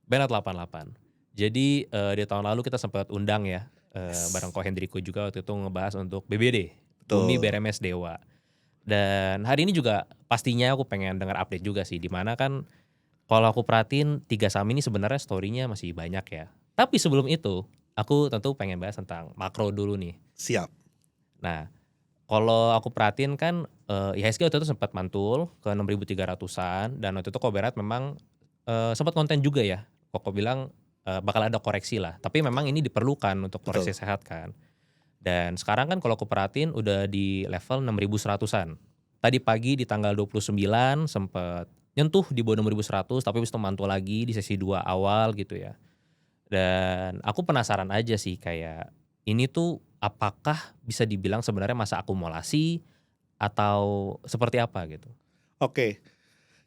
Bennett 88. Jadi, di tahun lalu kita sempat undang ya, bareng Yes. Ko Hendriko juga waktu itu ngebahas untuk BBD, Bumi Betul. Beremes Dewa. Dan hari ini juga pastinya aku pengen dengar update juga sih, di mana kan kalau aku perhatiin 3 saham ini sebenarnya story-nya masih banyak ya. Tapi sebelum itu, aku tentu pengen bahas tentang makro dulu nih. Siap. Nah, kalau aku perhatiin kan, IHSG waktu itu sempat mantul ke 6.300-an dan waktu itu Koberat memang, sempat konten juga ya. Koko bilang, bakal ada koreksi lah, tapi memang ini diperlukan untuk koreksi Betul. sehat kan. Dan sekarang kan kalau aku perhatiin udah di level 6.100-an. Tadi pagi di tanggal 29 sempet nyentuh di bawah 6.100 tapi habis itu mantul lagi di sesi 2 awal gitu ya. Dan aku penasaran aja sih kayak ini tuh apakah bisa dibilang sebenarnya masa akumulasi atau seperti apa gitu? Oke.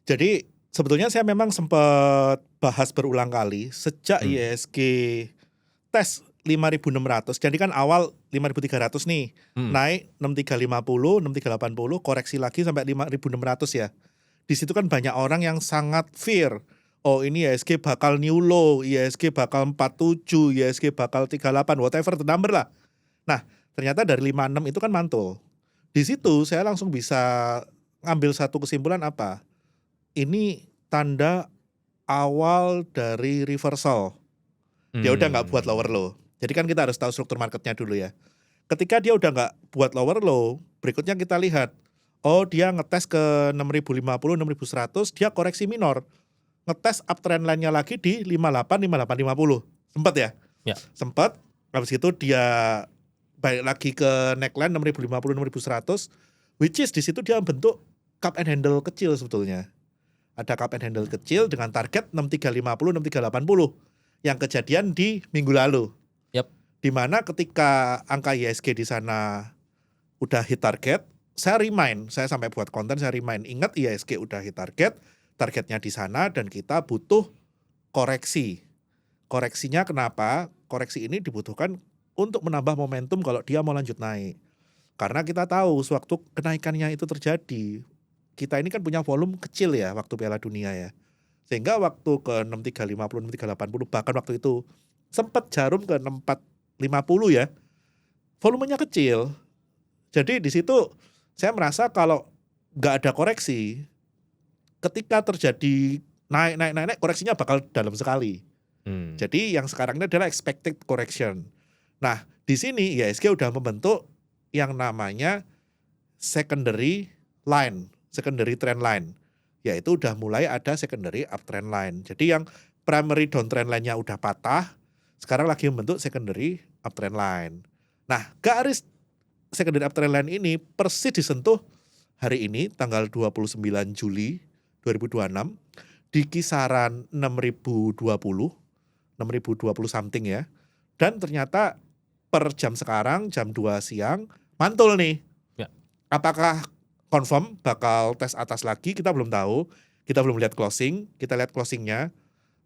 Jadi sebetulnya saya memang sempat bahas berulang kali sejak Mmm, IHSG tes 5.600. Jadi kan awal 5.300 nih, mhm, naik 6.350, 6.380, koreksi lagi sampai 5.600 ya. Di situ kan banyak orang yang sangat fear. Oh ini IHSG bakal new low, IHSG bakal 47, IHSG bakal 38, whatever the number lah. Nah, ternyata dari 56 itu kan mantul. Di situ saya langsung bisa ngambil satu kesimpulan apa? Ini tanda awal dari reversal. Dia udah nggak buat lower mmm, low. Jadi kan kita harus tahu struktur marketnya dulu ya. Ketika dia udah nggak buat lower low, berikutnya kita lihat, oh dia ngetes ke 6.050, 6.100, dia koreksi minor. Ngetes uptrend line-nya lagi di 58, 58, 50. Sempet ya? ya, Sempet. Habis itu dia balik lagi ke neckline 6.050, 6.100, which is di situ dia bentuk cup and handle kecil sebetulnya. Ada cup and handle kecil dengan target 6350, 6380 yang kejadian di minggu lalu. yap, Di mana ketika angka IHSG di sana udah hit target, saya sampai buat konten, saya remind, ingat IHSG udah hit target, targetnya di sana dan kita butuh koreksi. Koreksinya kenapa? Koreksi ini dibutuhkan untuk menambah momentum kalau dia mau lanjut naik. Karena kita tahu sewaktu kenaikannya itu terjadi, kita ini kan punya volume kecil ya waktu Piala Dunia ya. Sehingga waktu ke 6350, 6380 bahkan waktu itu sempat jarum ke 6450 ya. Volumenya kecil. Jadi di situ saya merasa kalau nggak ada koreksi, ketika terjadi naik koreksinya bakal dalam sekali. mmm, Jadi yang sekarang ini adalah expected correction. Nah, di sini IHSG udah membentuk yang namanya secondary line, secondary trend line. Yaitu udah mulai ada secondary uptrend line. Jadi yang primary downtrend line-nya udah patah, sekarang lagi membentuk secondary uptrend line. Nah, garis secondary uptrend line ini persis disentuh hari ini tanggal 29 Juli 2026 di kisaran 6.020, 6.020 something ya. Dan ternyata per jam sekarang jam 2 siang mantul nih. ya, Apakah confirm bakal tes atas lagi, kita belum tahu. Kita belum lihat closing, kita lihat closingnya.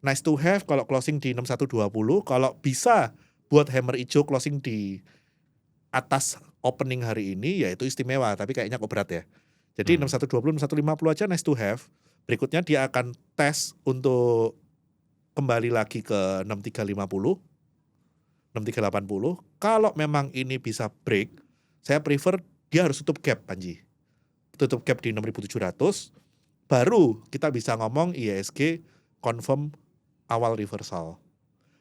Nice to have kalau closing di 6120, kalau bisa buat hammer hijau closing di atas opening hari ini ya itu istimewa, tapi kayaknya kok berat ya. Jadi mmm, 6120, 6150 aja nice to have. Berikutnya dia akan tes untuk kembali lagi ke 6350, 6380. Kalau memang ini bisa break, saya prefer dia harus tutup gap, Panji. Tutup gap di 6.700, baru kita bisa ngomong IHSG confirm awal reversal.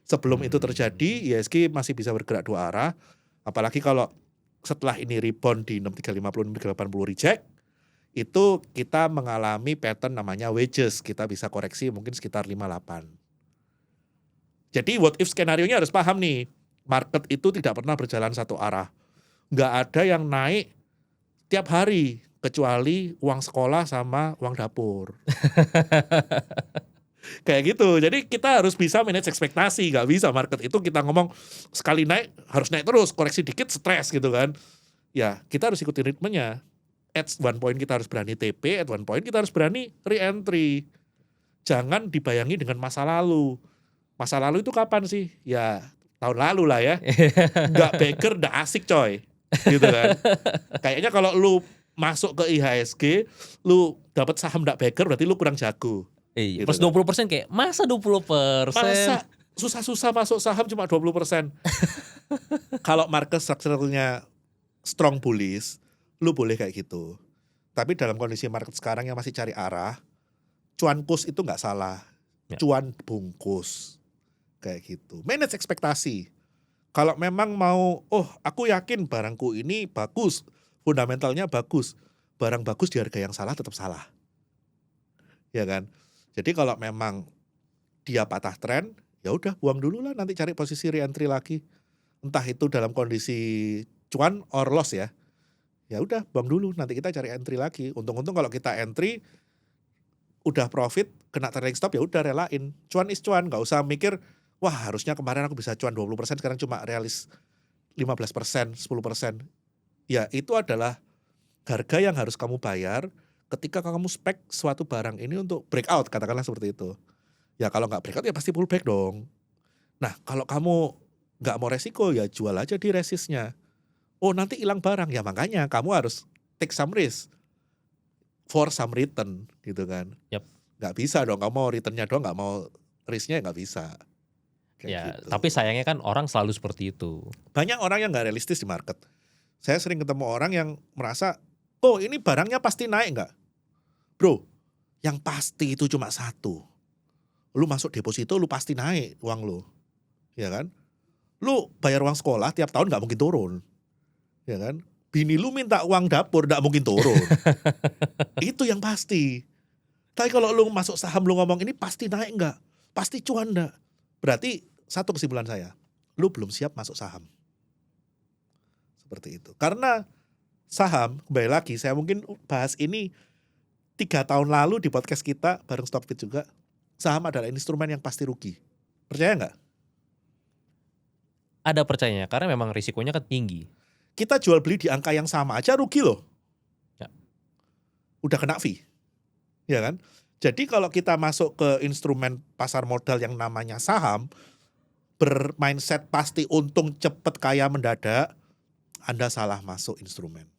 Sebelum itu terjadi, mmm. IHSG masih bisa bergerak dua arah, apalagi kalau setelah ini rebound di 6350, 6380 reject, itu kita mengalami pattern namanya wedges, kita bisa koreksi mungkin sekitar 58. Jadi what if skenario-nya harus paham nih, market itu tidak pernah berjalan satu arah. Nggak ada yang naik tiap hari, kecuali uang sekolah sama uang dapur. Kayak gitu. Jadi kita harus bisa manage ekspektasi, nggak bisa market itu kita ngomong sekali naik harus naik terus, koreksi dikit stres gitu kan. Ya kita harus ikuti ritmenya. At one point kita harus berani TP, at one point kita harus berani re-entry. Jangan dibayangi dengan masa lalu. Masa lalu itu kapan sih? Ya tahun lalu lah ya. Nggak baker, nggak asik coy. Gitu kan. Kayaknya kalau lu masuk ke IHSG, lu dapat saham nggak baker berarti lu kurang jago. Iya, gitu plus kan. 20% kayak masa 20%? Masa susah-susah masuk saham cuma 20%. Kalau market structure-nya strong bullish, lu boleh kayak gitu. Tapi dalam kondisi market sekarang yang masih cari arah, cuan kus itu nggak salah. Ya. Cuan bungkus. Kayak gitu. Manage ekspektasi. Kalau memang mau, oh aku yakin barangku ini bagus, fundamentalnya bagus. Barang bagus di harga yang salah tetap salah. Ya kan? Jadi kalau memang dia patah tren, ya udah buang dulu lah, nanti cari posisi re-entry lagi. Entah itu dalam kondisi cuan or loss ya. Ya udah buang dulu, nanti kita cari entry lagi. Untung-untung kalau kita entry udah profit, kena trailing stop ya udah relain. Cuan is cuan, nggak usah mikir, wah harusnya kemarin aku bisa cuan 20%, sekarang cuma realis 15%, 10%. Ya itu adalah harga yang harus kamu bayar ketika kamu spek suatu barang ini untuk breakout, katakanlah seperti itu. Ya kalau nggak breakout ya pasti pullback dong. Nah kalau kamu nggak mau resiko ya jual aja di resistnya. Oh nanti hilang barang, ya makanya kamu harus take some risk for some return gitu kan. Yap. Nggak bisa dong, kamu mau returnnya doang, nggak mau risknya nggak bisa. Kayak Ya, gitu. tapi sayangnya kan orang selalu seperti itu. Banyak orang yang nggak realistis di market. Saya sering ketemu orang yang merasa, oh ini barangnya pasti naik nggak? Bro, yang pasti itu cuma satu. Lu masuk deposito lu pasti naik uang lu. Ya kan? Lu bayar uang sekolah tiap tahun nggak mungkin turun. Ya kan? Bini lu minta uang dapur nggak mungkin turun. Itu yang pasti. Tapi kalau lu masuk saham lu ngomong ini pasti naik nggak? Pasti cuan nggak? Berarti satu kesimpulan saya, lu belum siap masuk saham. Seperti itu. Karena saham, kembali lagi, saya mungkin bahas ini 3 tahun lalu di podcast kita bareng Stockfit juga. Saham adalah instrumen yang pasti rugi. Percaya nggak? Ada percayanya karena memang risikonya kan tinggi. Kita jual beli di angka yang sama aja rugi loh. Ya. Udah kena fee. Ya kan? Jadi kalau kita masuk ke instrumen pasar modal yang namanya saham, bermindset pasti untung cepet kaya mendadak, Anda salah masuk instrumen.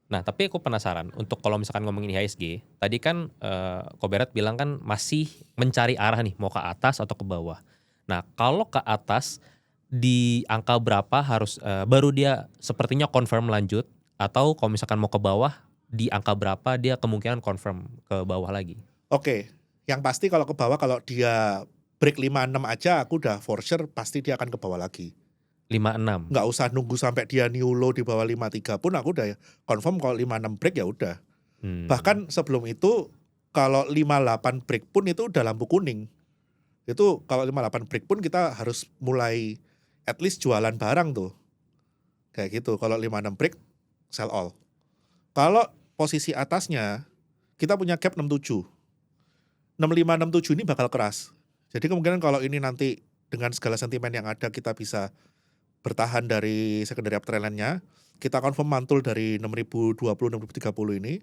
Nah, tapi aku penasaran untuk kalau misalkan ngomongin IHSG, tadi kan Koberat bilang kan masih mencari arah nih, mau ke atas atau ke bawah. Nah, kalau ke atas di angka berapa harus baru dia sepertinya confirm lanjut, atau kalau misalkan mau ke bawah di angka berapa dia kemungkinan confirm ke bawah lagi? Oke, yang pasti kalau ke bawah, kalau dia break 56 aja aku udah for sure pasti dia akan ke bawah lagi. 56. Nggak usah nunggu sampai dia new low di bawah 53 pun aku udah confirm kalau 56 break ya udah. Bahkan sebelum itu kalau 58 break pun itu udah lampu kuning. Itu kalau 58 break pun kita harus mulai at least jualan barang tuh. Kayak gitu. Kalau 56 break sell all. Kalau posisi atasnya kita punya gap 67. 65 67 ini bakal keras. Jadi kemungkinan kalau ini nanti dengan segala sentimen yang ada kita bisa bertahan dari secondary uptrend-nya, kita confirm mantul dari 6020 6030 ini,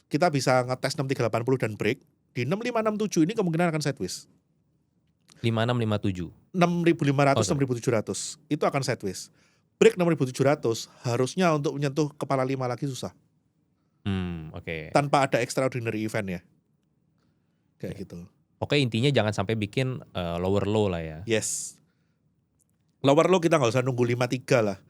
kita bisa ngetes 6380 dan break. Di 6567 ini kemungkinan akan sideways. 5657. 6500 sorry. 6700 itu akan sideways. Break 6700 harusnya untuk menyentuh kepala 5 lagi susah. Oke. Tanpa ada extraordinary event ya. Kayak gitu. Oke, intinya jangan sampai bikin lower low lah ya. Yes. Lower low kita nggak usah nunggu 53 lah.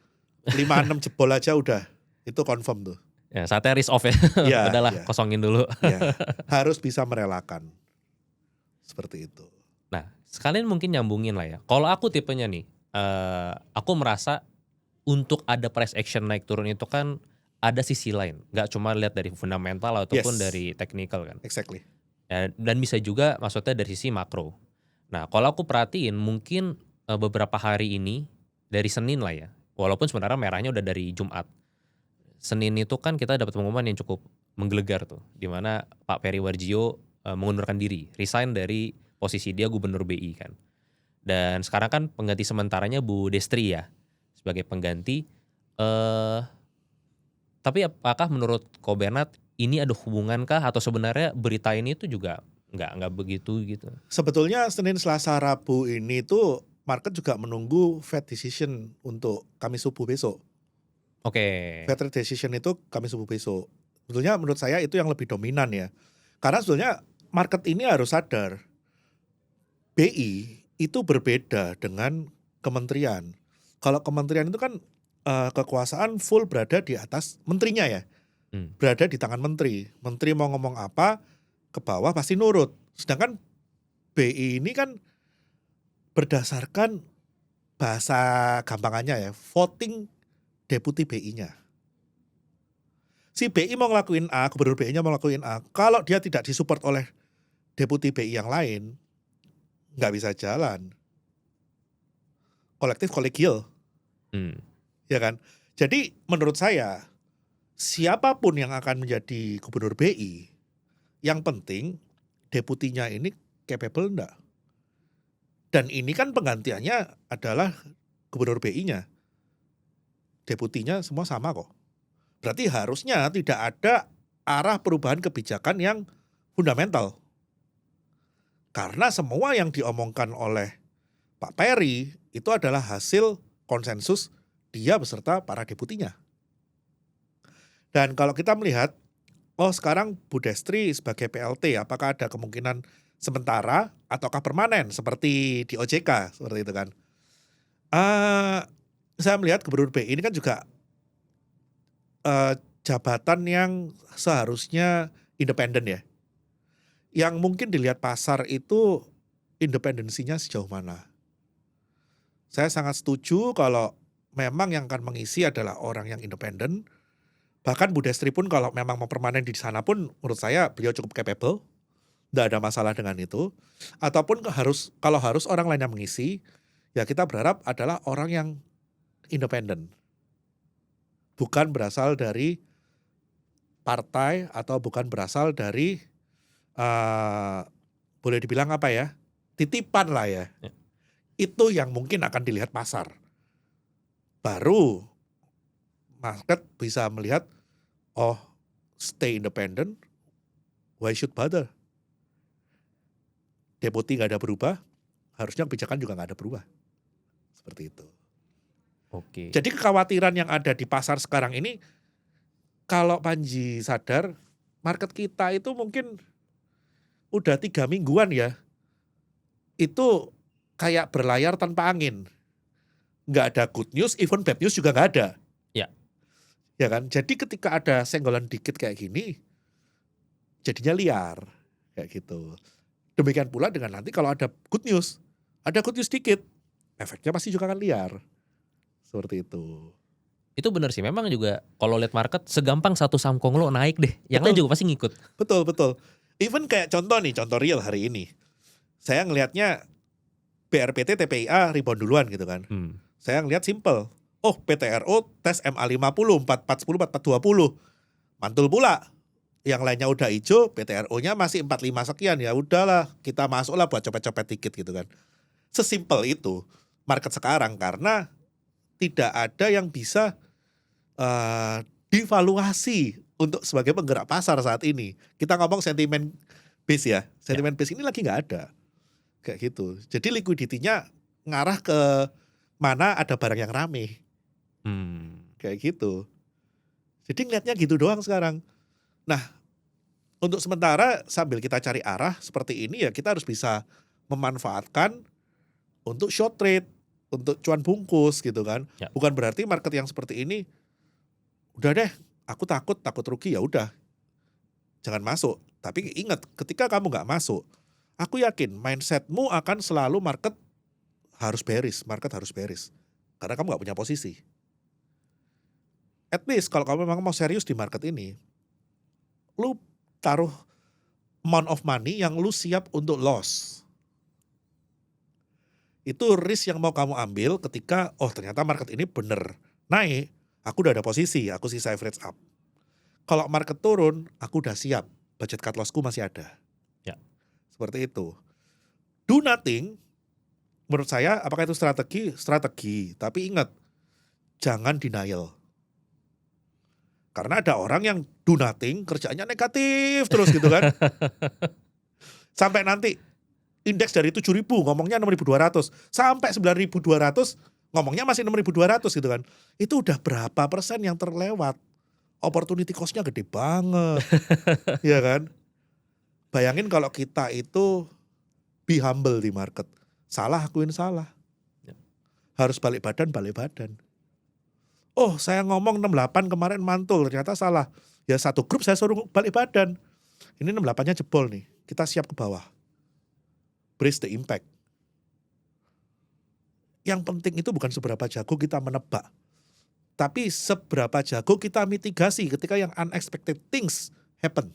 56 jebol aja udah. Itu confirm tuh. Ya, saatnya risk off ya. Ya, Udahlah, ya. kosongin dulu. Ya, harus bisa merelakan. Seperti itu. Nah, sekalian mungkin nyambungin lah ya. Kalau aku tipenya nih, aku merasa untuk ada price action naik turun itu kan ada sisi lain. Nggak cuma lihat dari fundamental ataupun Yes. dari technical kan. Exactly. Ya, dan bisa juga maksudnya dari sisi makro. Nah, kalau aku perhatiin mungkin beberapa hari ini dari Senin lah ya. Walaupun sebenarnya merahnya udah dari Jumat. Senin itu kan kita dapat pengumuman yang cukup menggelegar tuh, di mana Pak Peri Warjio mengundurkan diri, resign dari posisi dia gubernur BI kan. Dan sekarang kan pengganti sementaranya Bu Destri ya sebagai pengganti. Tapi apakah menurut Ko Bernard ini ada hubungankah atau sebenarnya berita ini tuh juga nggak begitu gitu? Sebetulnya Senin, Selasa, Rabu ini tuh market juga menunggu Fed decision untuk Kamis subuh besok. Oke. Fed rate decision itu Kamis subuh besok. Sebetulnya menurut saya itu yang lebih dominan ya. Karena sebetulnya market ini harus sadar, BI itu berbeda dengan kementerian. Kalau kementerian itu kan kekuasaan full berada di atas menterinya ya, berada di tangan menteri. Menteri mau ngomong apa, ke bawah pasti nurut. Sedangkan BI ini kan berdasarkan bahasa gampangannya ya, voting deputi BI-nya. Si BI mau ngelakuin A, gubernur BI-nya mau ngelakuin A, kalau dia tidak disupport oleh deputi BI yang lain, nggak bisa jalan. Kolektif kolegial, ya kan? Jadi menurut saya, siapapun yang akan menjadi gubernur BI, yang penting deputinya ini capable enggak. Dan ini kan penggantiannya adalah gubernur BI-nya. Deputinya semua sama kok. Berarti harusnya tidak ada arah perubahan kebijakan yang fundamental. Karena semua yang diomongkan oleh Pak Peri itu adalah hasil konsensus dia beserta para deputinya. Dan kalau kita melihat, sekarang Bu Destri sebagai PLT, apakah ada kemungkinan sementara ataukah permanen seperti di OJK seperti itu kan? Saya melihat gubernur BI ini kan juga jabatan yang seharusnya independen ya. Yang mungkin dilihat pasar itu independensinya sejauh mana. Saya sangat setuju kalau memang yang akan mengisi adalah orang yang independen. Bahkan Bu Destri pun kalau memang mau permanen di sana pun menurut saya beliau cukup capable. Tidak ada masalah dengan itu. Ataupun kalau harus orang lain yang mengisi, ya kita berharap adalah orang yang independen. Bukan berasal dari partai atau bukan berasal dari boleh dibilang apa ya, titipan lah ya. Itu yang mungkin akan dilihat pasar. Baru market bisa melihat, stay independent, why should bother? Deputi gak ada berubah, harusnya kebijakan juga gak ada berubah. Seperti itu. Oke. Jadi kekhawatiran yang ada di pasar sekarang ini, kalau Panji sadar, market kita itu mungkin udah 3 mingguan ya, itu kayak berlayar tanpa angin. Nggak ada good news, even bad news juga nggak ada. Ya. Ya kan? Jadi ketika ada senggolan dikit kayak gini, jadinya liar. Kayak gitu. Demikian pula dengan nanti kalau ada good news dikit, efeknya pasti juga akan liar. Seperti itu. Itu benar sih, memang juga kalau lihat market segampang satu saham konglo naik deh, yang lain juga pasti ngikut. Betul. Even kayak contoh real hari ini. Saya ngelihatnya BRPT TPIA rebound duluan gitu kan. Saya ngelihat simple. PTRO tes MA50 4410 4420. Mantul pula. Yang lainnya udah hijau, PTRO-nya masih 45 sekian, ya udahlah, kita masuklah buat copet-copet dikit gitu kan. Sesimpel itu market sekarang karena tidak ada yang bisa divaluasi untuk sebagai penggerak pasar saat ini. Kita ngomong sentimen base ya. Sentimen base ini lagi nggak ada. Kayak gitu. Jadi liquidity-nya ngarah ke mana ada barang yang rame. Kayak gitu. Jadi ngeliatnya gitu doang sekarang. Nah, untuk sementara sambil kita cari arah seperti ini ya kita harus bisa memanfaatkan untuk short trade, untuk cuan bungkus gitu kan. Ya. Bukan berarti market yang seperti ini, udah deh, aku takut rugi ya udah, jangan masuk. Tapi ingat, ketika kamu nggak masuk, aku yakin mindsetmu akan selalu market harus bearish, karena kamu nggak punya posisi. At least kalau kamu memang mau serius di market ini, lu taruh amount of money yang lu siap untuk loss. Itu risk yang mau kamu ambil ketika ternyata market ini bener naik, aku udah ada posisi, aku sisa average up. Kalau market turun, aku udah siap, budget cut lossku masih ada. Ya. Seperti itu. Do nothing, menurut saya apakah itu strategi? Strategi, tapi ingat, jangan denial. Karena ada orang yang do nothing, kerjaannya negatif terus gitu kan. Sampai nanti indeks dari 7.000 ngomongnya 6.200, sampai 9.200 ngomongnya masih 6.200 gitu kan. Itu udah berapa persen yang terlewat. Opportunity cost-nya gede banget. Iya kan? Bayangin kalau kita itu be humble di market. Salah akuin salah. Ya. Harus balik badan. Oh saya ngomong 68 kemarin mantul, ternyata salah. Ya satu grup saya suruh balik badan. Ini 68-nya jebol nih, kita siap ke bawah. Brace the impact. Yang penting itu bukan seberapa jago kita menebak. Tapi seberapa jago kita mitigasi ketika yang unexpected things happen.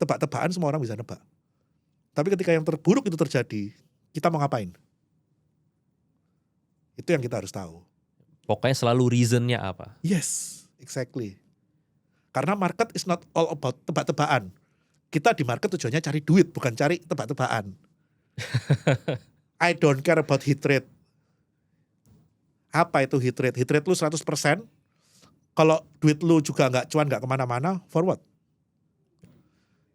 Tebak-tebakan semua orang bisa nebak. Tapi ketika yang terburuk itu terjadi, kita mau ngapain? Itu yang kita harus tahu. Pokoknya selalu reasonnya apa. Yes, exactly. Karena market is not all about tebak-tebakan. Kita di market tujuannya cari duit, bukan cari tebak-tebakan. I don't care about hit rate. Apa itu hit rate? Hit rate lu 100%. Kalau duit lu juga nggak cuan, nggak kemana-mana, forward.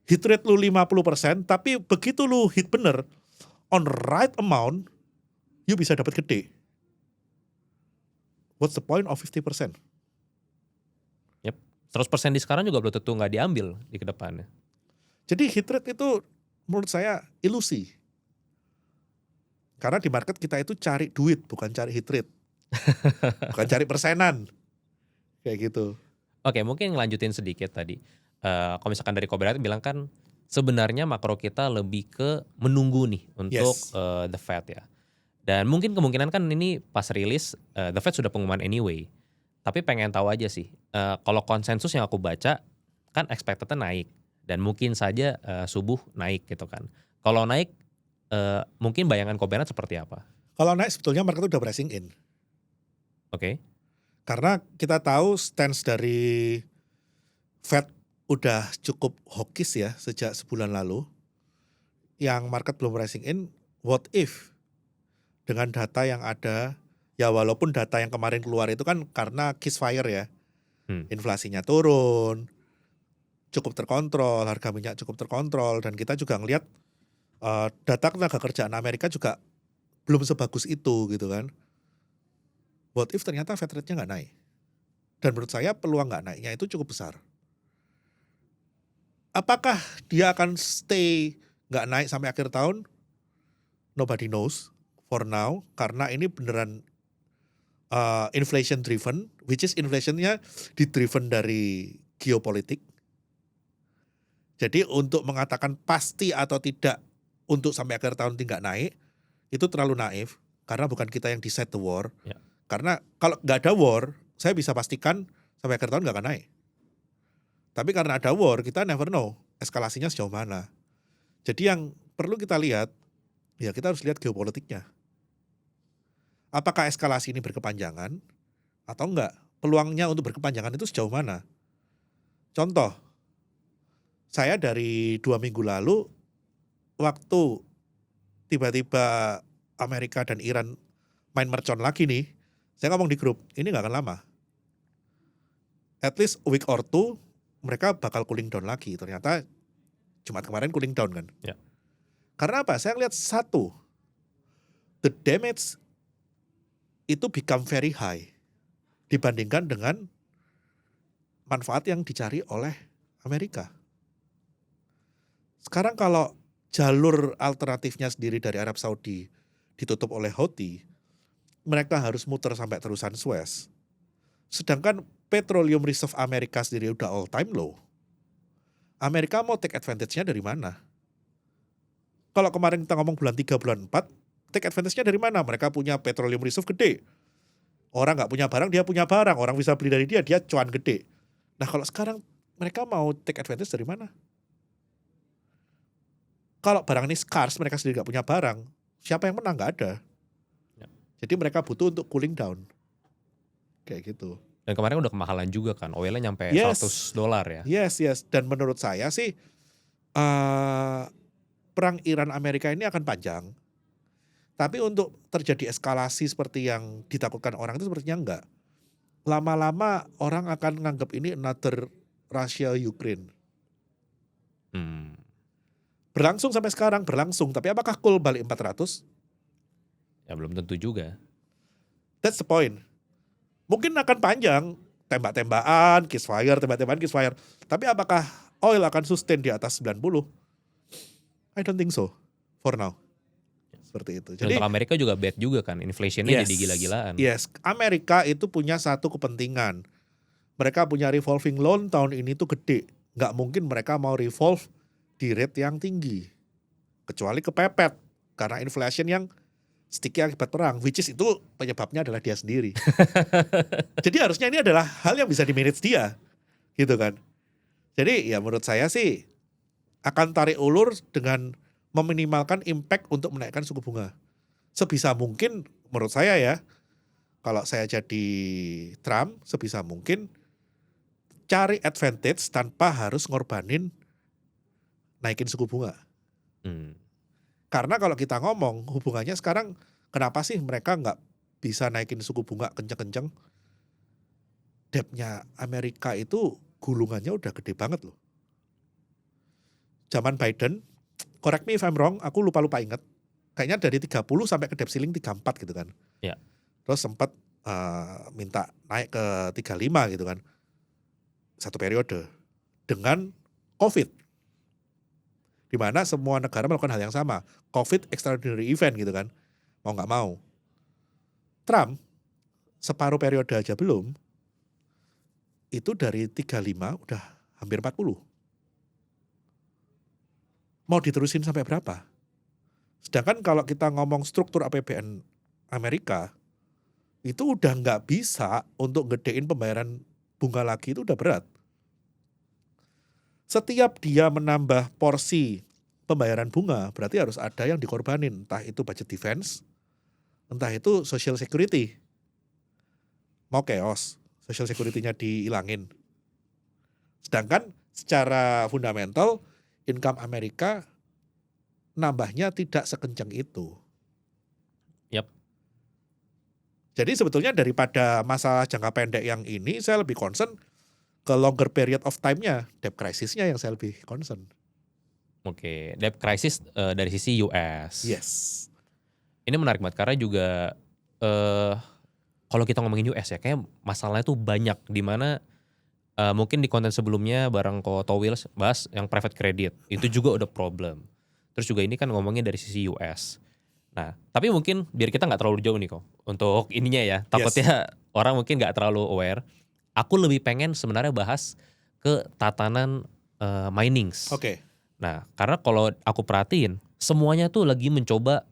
Hit rate lu 50%, tapi begitu lu hit bener, on right amount, you bisa dapat gede. What's the point of 50%? 100% di sekarang juga belum tentu nggak diambil di kedepannya. Jadi hit rate itu menurut saya ilusi. Karena di market kita itu cari duit, bukan cari hit rate. Bukan cari persenan. Kayak gitu. Oke, mungkin ngelanjutin sedikit tadi. Kalau misalkan dari Koberat bilang kan sebenarnya makro kita lebih ke menunggu nih untuk Yes. The Fed ya. Dan mungkin kemungkinan kan ini pas rilis The Fed sudah pengumuman anyway. Tapi pengen tahu aja sih, kalau konsensus yang aku baca kan expected-nya naik dan mungkin saja subuh naik gitu kan. Kalau naik mungkin bayangan Koberat seperti apa? Kalau naik sebetulnya market itu udah pricing in. Oke. Karena kita tahu stance dari Fed udah cukup hawkish ya sejak sebulan lalu. Yang market belum pricing in, what if dengan data yang ada, ya walaupun data yang kemarin keluar itu kan karena ceasefire ya. Inflasinya turun, cukup terkontrol, harga minyak cukup terkontrol, dan kita juga ngelihat data tenaga kerjaan Amerika juga belum sebagus itu gitu kan. What if ternyata Fed rate-nya nggak naik? Dan menurut saya peluang nggak naiknya itu cukup besar. Apakah dia akan stay nggak naik sampai akhir tahun? Nobody knows for now, karena ini beneran inflation driven, which is inflationnya di-driven dari geopolitik. Jadi untuk mengatakan pasti atau tidak untuk sampai akhir tahun tidak naik, itu terlalu naif, karena bukan kita yang decide the war. Ya. Karena kalau nggak ada war, saya bisa pastikan sampai akhir tahun nggak akan naik. Tapi karena ada war, kita never know eskalasinya sejauh mana. Jadi yang perlu kita lihat, ya kita harus lihat geopolitiknya. Apakah eskalasi ini berkepanjangan atau enggak? Peluangnya untuk berkepanjangan itu sejauh mana? Contoh, saya dari 2 minggu lalu, waktu tiba-tiba Amerika dan Iran main mercon lagi nih, saya ngomong di grup, ini nggak akan lama. At least a week or two, mereka bakal cooling down lagi. Ternyata Jumat kemarin cooling down kan. Ya. Karena apa? Saya lihat satu, the damage itu become very high dibandingkan dengan manfaat yang dicari oleh Amerika. Sekarang kalau jalur alternatifnya sendiri dari Arab Saudi ditutup oleh Houthi, mereka harus muter sampai terusan Suez. Sedangkan petroleum reserve Amerika sendiri udah all time low. Amerika mau take advantage-nya dari mana? Kalau kemarin kita ngomong bulan 3, bulan 4, take advantage-nya dari mana? Mereka punya petroleum reserve gede. Orang nggak punya barang, dia punya barang. Orang bisa beli dari dia cuan gede. Nah kalau sekarang mereka mau take advantage dari mana? Kalau barang ini scarce, mereka sendiri nggak punya barang. Siapa yang menang? Nggak ada. Ya. Jadi mereka butuh untuk cooling down. Kayak gitu. Dan kemarin udah kemahalan juga kan, oilnya nyampe Yes. $100 ya. Yes. Dan menurut saya sih, perang Iran-Amerika ini akan panjang. Tapi untuk terjadi eskalasi seperti yang ditakutkan orang itu sepertinya enggak. Lama-lama orang akan nganggap ini another Russia-Ukraine. Berlangsung sampai sekarang, berlangsung. Tapi apakah cool balik 400? Ya belum tentu juga. That's the point. Mungkin akan panjang, tembak-tembakan, ceasefire, tembak-tembakan, ceasefire. Tapi apakah oil akan sustain di atas 90? I don't think so for now. Seperti itu. Dan Jadi untuk Amerika juga bad juga kan, inflationnya jadi gila-gilaan. yes, Amerika itu punya satu kepentingan. Mereka punya revolving loan tahun ini tuh gede. Nggak mungkin mereka mau revolve di rate yang tinggi. Kecuali kepepet. Karena inflation yang sticky akibat perang. Which is itu penyebabnya adalah dia sendiri. Jadi harusnya ini adalah hal yang bisa di-manage dia. Gitu kan. Jadi ya menurut saya sih akan tarik ulur dengan meminimalkan impact untuk menaikkan suku bunga. Sebisa mungkin menurut saya ya, kalau saya jadi Trump, sebisa mungkin cari advantage tanpa harus ngorbanin naikin suku bunga. Hmm. Karena kalau kita ngomong hubungannya sekarang, kenapa sih mereka nggak bisa naikin suku bunga kenceng-kenceng? Debt-nya Amerika itu gulungannya udah gede banget loh. Zaman Biden, correct me if I'm wrong, aku lupa-lupa inget. Kayaknya dari 30 sampai ke debt ceiling 34 gitu kan. Ya. Terus sempat minta naik ke 35 gitu kan. Satu periode. Dengan COVID. Di mana semua negara melakukan hal yang sama. COVID extraordinary event gitu kan. Mau nggak mau. Trump, separuh periode aja belum, itu dari 35 udah hampir 40. Mau diterusin sampai berapa? Sedangkan kalau kita ngomong struktur APBN Amerika, itu udah nggak bisa untuk gedein pembayaran bunga lagi, itu udah berat. Setiap dia menambah porsi pembayaran bunga, berarti harus ada yang dikorbanin. Entah itu budget defense, entah itu social security. Mau chaos, social security-nya dihilangin. Sedangkan secara fundamental, income Amerika nambahnya tidak sekencang itu. Yap. Jadi sebetulnya daripada masalah jangka pendek yang ini, saya lebih concern ke longer period of time-nya, debt crisis-nya yang saya lebih concern. Oke, debt crisis dari sisi US. Yes. Ini menarik banget karena juga kalau kita ngomongin US ya, kayak masalahnya tuh banyak di mana mungkin di konten sebelumnya bareng ko Towils bahas yang private credit itu juga udah problem. Terus juga ini kan ngomongin dari sisi US. Nah, tapi mungkin biar kita nggak terlalu jauh nih kok untuk ininya ya. Takutnya orang mungkin nggak terlalu aware. Aku lebih pengen sebenarnya bahas ke tatanan minings. Oke. Nah, karena kalau aku perhatiin semuanya tuh lagi mencoba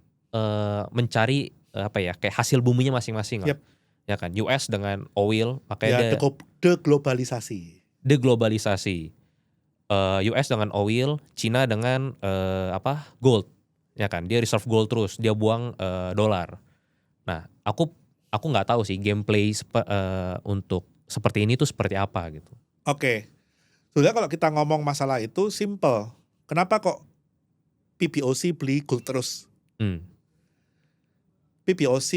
mencari apa ya, kayak hasil buminya masing-masing lah. Yep. Ya kan, US dengan oil, makanya Ya, deglobalisasi. deglobalisasi. US dengan oil, Cina dengan gold. Ya kan, dia reserve gold terus, dia buang dolar. Nah, aku nggak tahu sih gameplay untuk seperti ini tuh seperti apa gitu. Oke. Sebenarnya kalau kita ngomong masalah itu simple. Kenapa kok PBOC beli gold terus? PBOC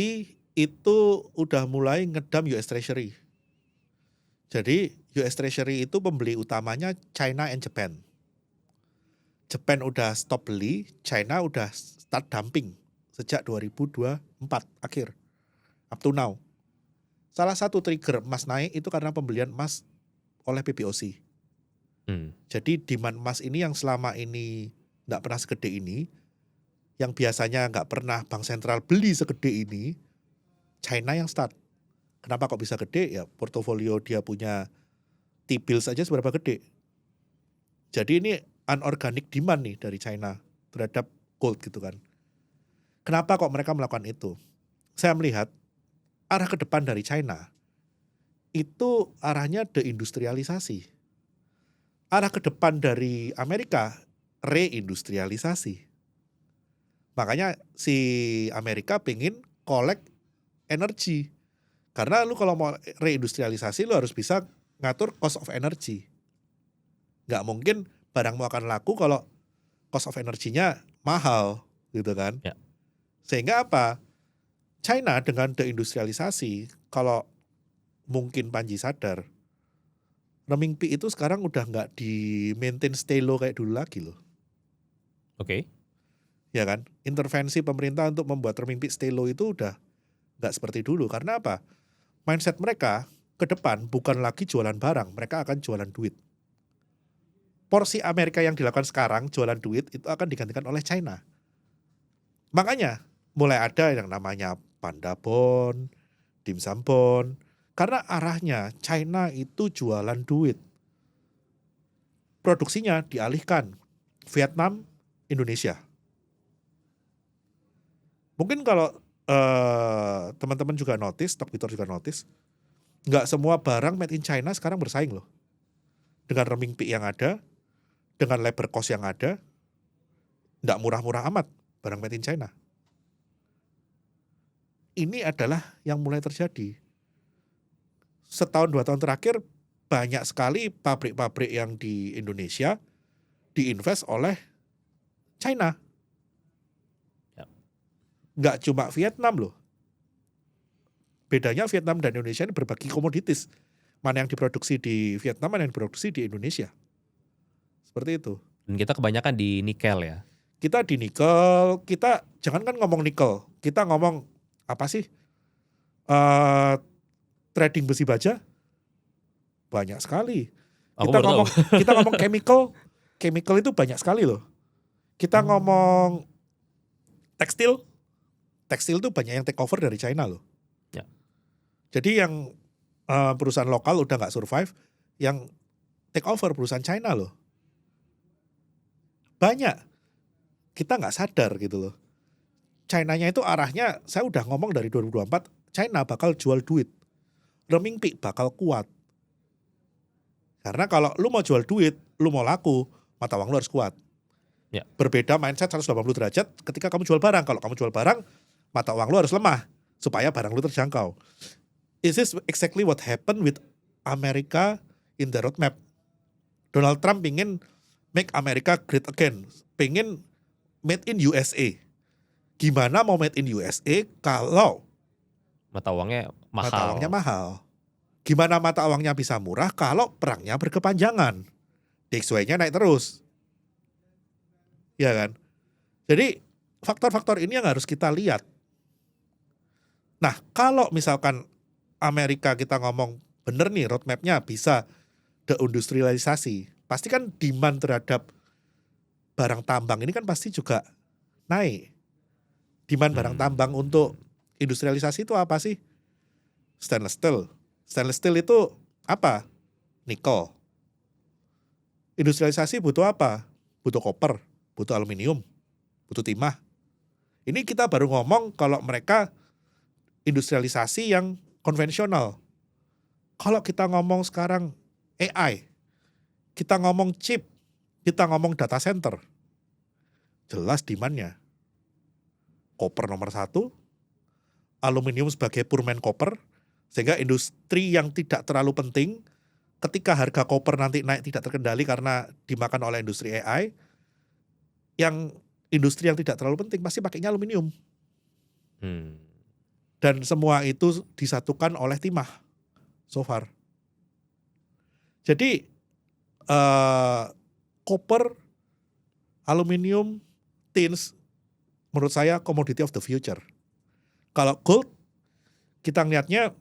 itu udah mulai ngedam US Treasury. Jadi US Treasury itu pembeli utamanya China and Japan. Japan udah stop beli, China udah start dumping sejak 2024 akhir. Up to now. Salah satu trigger emas naik itu karena pembelian emas oleh PBOC. Jadi demand emas ini yang selama ini nggak pernah segede ini, yang biasanya nggak pernah bank sentral beli segede ini, China yang start. Kenapa kok bisa gede? Ya portofolio dia punya T-bills aja seberapa gede. Jadi ini unorganic demand nih dari China terhadap gold gitu kan. Kenapa kok mereka melakukan itu? Saya melihat arah ke depan dari China itu arahnya deindustrialisasi. Arah ke depan dari Amerika reindustrialisasi. Makanya si Amerika pengen collect energi. Karena lu kalau mau reindustrialisasi lu harus bisa ngatur cost of energy. Nggak mungkin barangmu akan laku kalau cost of energinya mahal gitu kan. Ya. Sehingga apa? China dengan deindustrialisasi, kalau mungkin Panji sadar, renminbi itu sekarang udah nggak di maintain stay low kayak dulu lagi loh. Oke. Ya kan? Intervensi pemerintah untuk membuat renminbi stay low itu udah nggak seperti dulu. Karena apa? Mindset mereka ke depan bukan lagi jualan barang, mereka akan jualan duit. porsi Amerika yang dilakukan sekarang jualan duit itu akan digantikan oleh China. Makanya mulai ada yang namanya Panda Bond, Dim Sum Bond, karena arahnya China itu jualan duit. Produksinya dialihkan Vietnam, Indonesia. Mungkin kalau teman-teman juga notice, Stockpitor juga notice, nggak semua barang made in China sekarang bersaing loh. Dengan renminbi yang ada, dengan labor cost yang ada, nggak murah-murah amat barang made in China. Ini adalah yang mulai terjadi. Setahun 2 tahun terakhir banyak sekali pabrik-pabrik yang di Indonesia diinvest oleh China. Nggak cuma Vietnam loh. Bedanya Vietnam dan Indonesia ini berbagi komoditis. Mana yang diproduksi di Vietnam, mana yang diproduksi di Indonesia. Seperti itu. Dan kita kebanyakan di nikel ya. Kita di nikel, kita jangan kan ngomong nikel. Kita ngomong apa sih? Trading besi baja. Banyak sekali. Aku Kita baru tahu. ngomong chemical itu banyak sekali loh. Kita ngomong tekstil itu banyak yang take over dari China loh. Ya. Jadi yang perusahaan lokal udah nggak survive, yang take over perusahaan China loh. Banyak. Kita nggak sadar gitu loh. China-nya itu arahnya, saya udah ngomong dari 2024, China bakal jual duit. Renminbi bakal kuat. Karena kalau lu mau jual duit, lu mau laku, mata uang lu harus kuat. Ya. Berbeda mindset 180 derajat ketika kamu jual barang. Kalau kamu jual barang, mata uang lu harus lemah supaya barang lu terjangkau. This is exactly what happened with America in the roadmap. Donald Trump ingin make America great again. Pengen made in USA. Gimana mau made in USA kalau Mata uangnya mahal. mata uangnya mahal? Gimana mata uangnya bisa murah kalau perangnya berkepanjangan? DXY-nya naik terus. Ya kan? Jadi faktor-faktor ini yang harus kita lihat. Nah, kalau misalkan Amerika kita ngomong bener nih roadmap-nya bisa deindustrialisasi, pasti kan demand terhadap barang tambang ini kan pasti juga naik. Demand barang tambang untuk industrialisasi itu apa sih? Stainless steel. Stainless steel itu apa? Nikel. Industrialisasi butuh apa? Butuh koper, butuh aluminium, butuh timah. Ini kita baru ngomong kalau mereka industrialisasi yang konvensional. Kalau kita ngomong sekarang AI, kita ngomong chip, kita ngomong data center, jelas demand-nya. Koper nomor 1, aluminium sebagai purmen koper, sehingga industri yang tidak terlalu penting, ketika harga koper nanti naik tidak terkendali karena dimakan oleh industri AI, yang industri yang tidak terlalu penting pasti pakainya aluminium. Dan semua itu disatukan oleh timah so far. Jadi koper, aluminium, tins menurut saya commodity of the future. Kalau gold kita ngeliatnya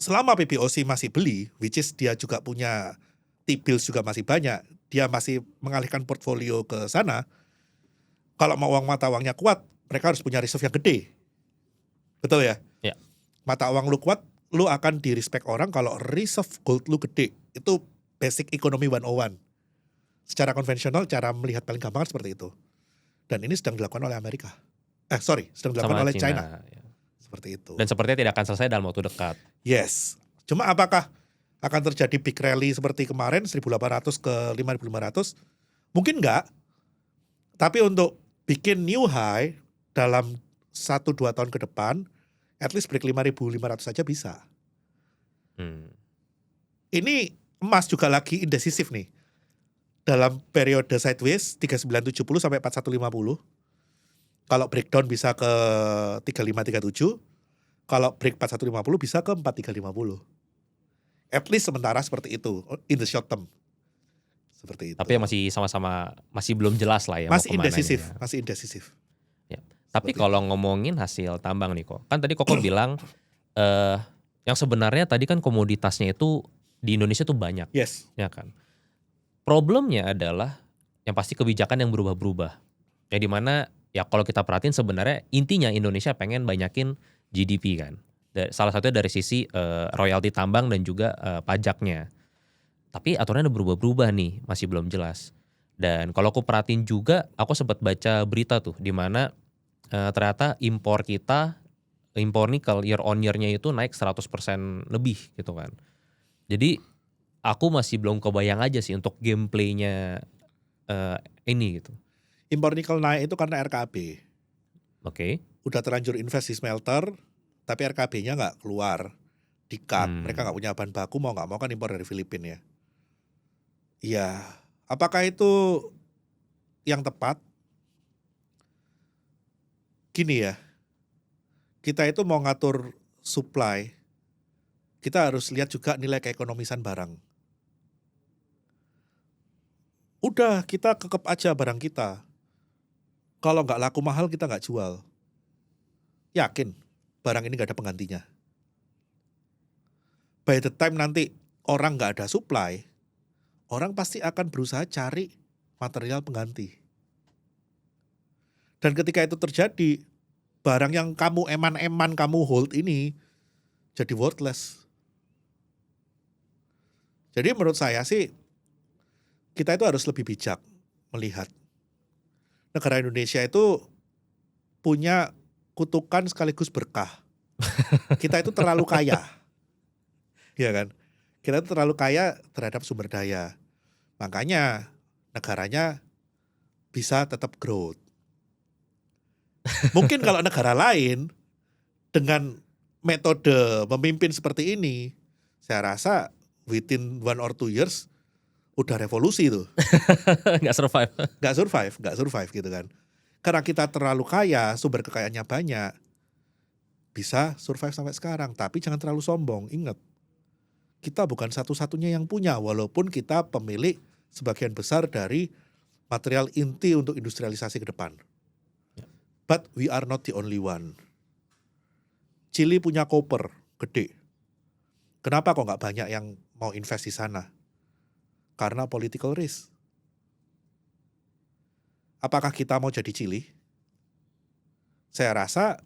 selama PBOC masih beli, which is dia juga punya T-bills juga masih banyak, dia masih mengalihkan portfolio ke sana. Kalau mau uang mata uangnya kuat, mereka harus punya reserve yang gede. Betul ya? Ya. Mata uang lu kuat, lu akan di-respect orang kalau reserve gold lu gede. Itu basic economy 101. Secara konvensional, cara melihat paling gampang seperti itu. Dan ini sedang dilakukan oleh Amerika. Sedang dilakukan oleh China. Ya. Seperti itu. Dan sepertinya tidak akan selesai dalam waktu dekat. Yes. Cuma apakah akan terjadi big rally seperti kemarin 1.800 ke 5.500? Mungkin enggak. Tapi untuk bikin new high dalam 1-2 tahun ke depan, at least break 5.500 saja bisa. Ini emas juga lagi indecisif nih. Dalam periode sideways 3970 sampai 4150. Kalau breakdown bisa ke 3537. Kalau break 4150 bisa ke 4350. At least sementara seperti itu in the short term. Seperti itu. Tapi masih sama-sama masih belum jelas lah ya. Masih mau kemana indecisif, ini ya. masih indecisif. Ya. Tapi kalau ngomongin hasil tambang nih kok, kan tadi Koko bilang yang sebenarnya tadi kan komoditasnya itu di Indonesia tuh banyak, Yes. ya kan. Problemnya adalah yang pasti kebijakan yang berubah-berubah. Ya di mana ya kalau kita perhatiin sebenarnya intinya Indonesia pengen banyakin GDP kan. Salah satunya dari sisi royalti tambang dan juga pajaknya. Tapi aturannya udah berubah-berubah nih, masih belum jelas. Dan kalau aku perhatiin juga, aku sempat baca berita tuh di mana ternyata impor nikel year on year-nya itu naik 100% lebih gitu kan. Jadi aku masih belum kebayang aja sih untuk gameplaynya ini gitu. Impor nikel naik itu karena RKB. Oke. Udah terlanjur invest di smelter, tapi RKB-nya nggak keluar. Di cut, mereka nggak punya bahan baku, mau nggak mau kan impor dari Filipina ya. Iya, apakah itu yang tepat? Gini ya, kita itu mau ngatur supply, kita harus lihat juga nilai keekonomisan barang. Udah, kita kekep aja barang kita. Kalau nggak laku mahal, kita nggak jual. Yakin, barang ini nggak ada penggantinya. By the time nanti orang nggak ada supply, orang pasti akan berusaha cari material pengganti. Dan ketika itu terjadi, barang yang kamu eman-eman kamu hold ini jadi worthless. Jadi menurut saya sih, kita itu harus lebih bijak melihat. Negara Indonesia itu punya kutukan sekaligus berkah. Kita itu terlalu kaya. Iya kan? Kita itu terlalu kaya terhadap sumber daya. Makanya negaranya bisa tetap growth. Mungkin kalau negara lain dengan metode memimpin seperti ini, saya rasa within 1 or 2 years udah revolusi tuh. Nggak survive. Nggak survive gitu kan. Karena kita terlalu kaya, sumber kekayaannya banyak, bisa survive sampai sekarang. Tapi jangan terlalu sombong, ingat. Kita bukan satu-satunya yang punya, walaupun kita pemilik sebagian besar dari material inti untuk industrialisasi ke depan. But we are not the only one. Chili punya koper gede. Kenapa kok nggak banyak yang mau invest di sana? Karena political risk. Apakah kita mau jadi Chili? Saya rasa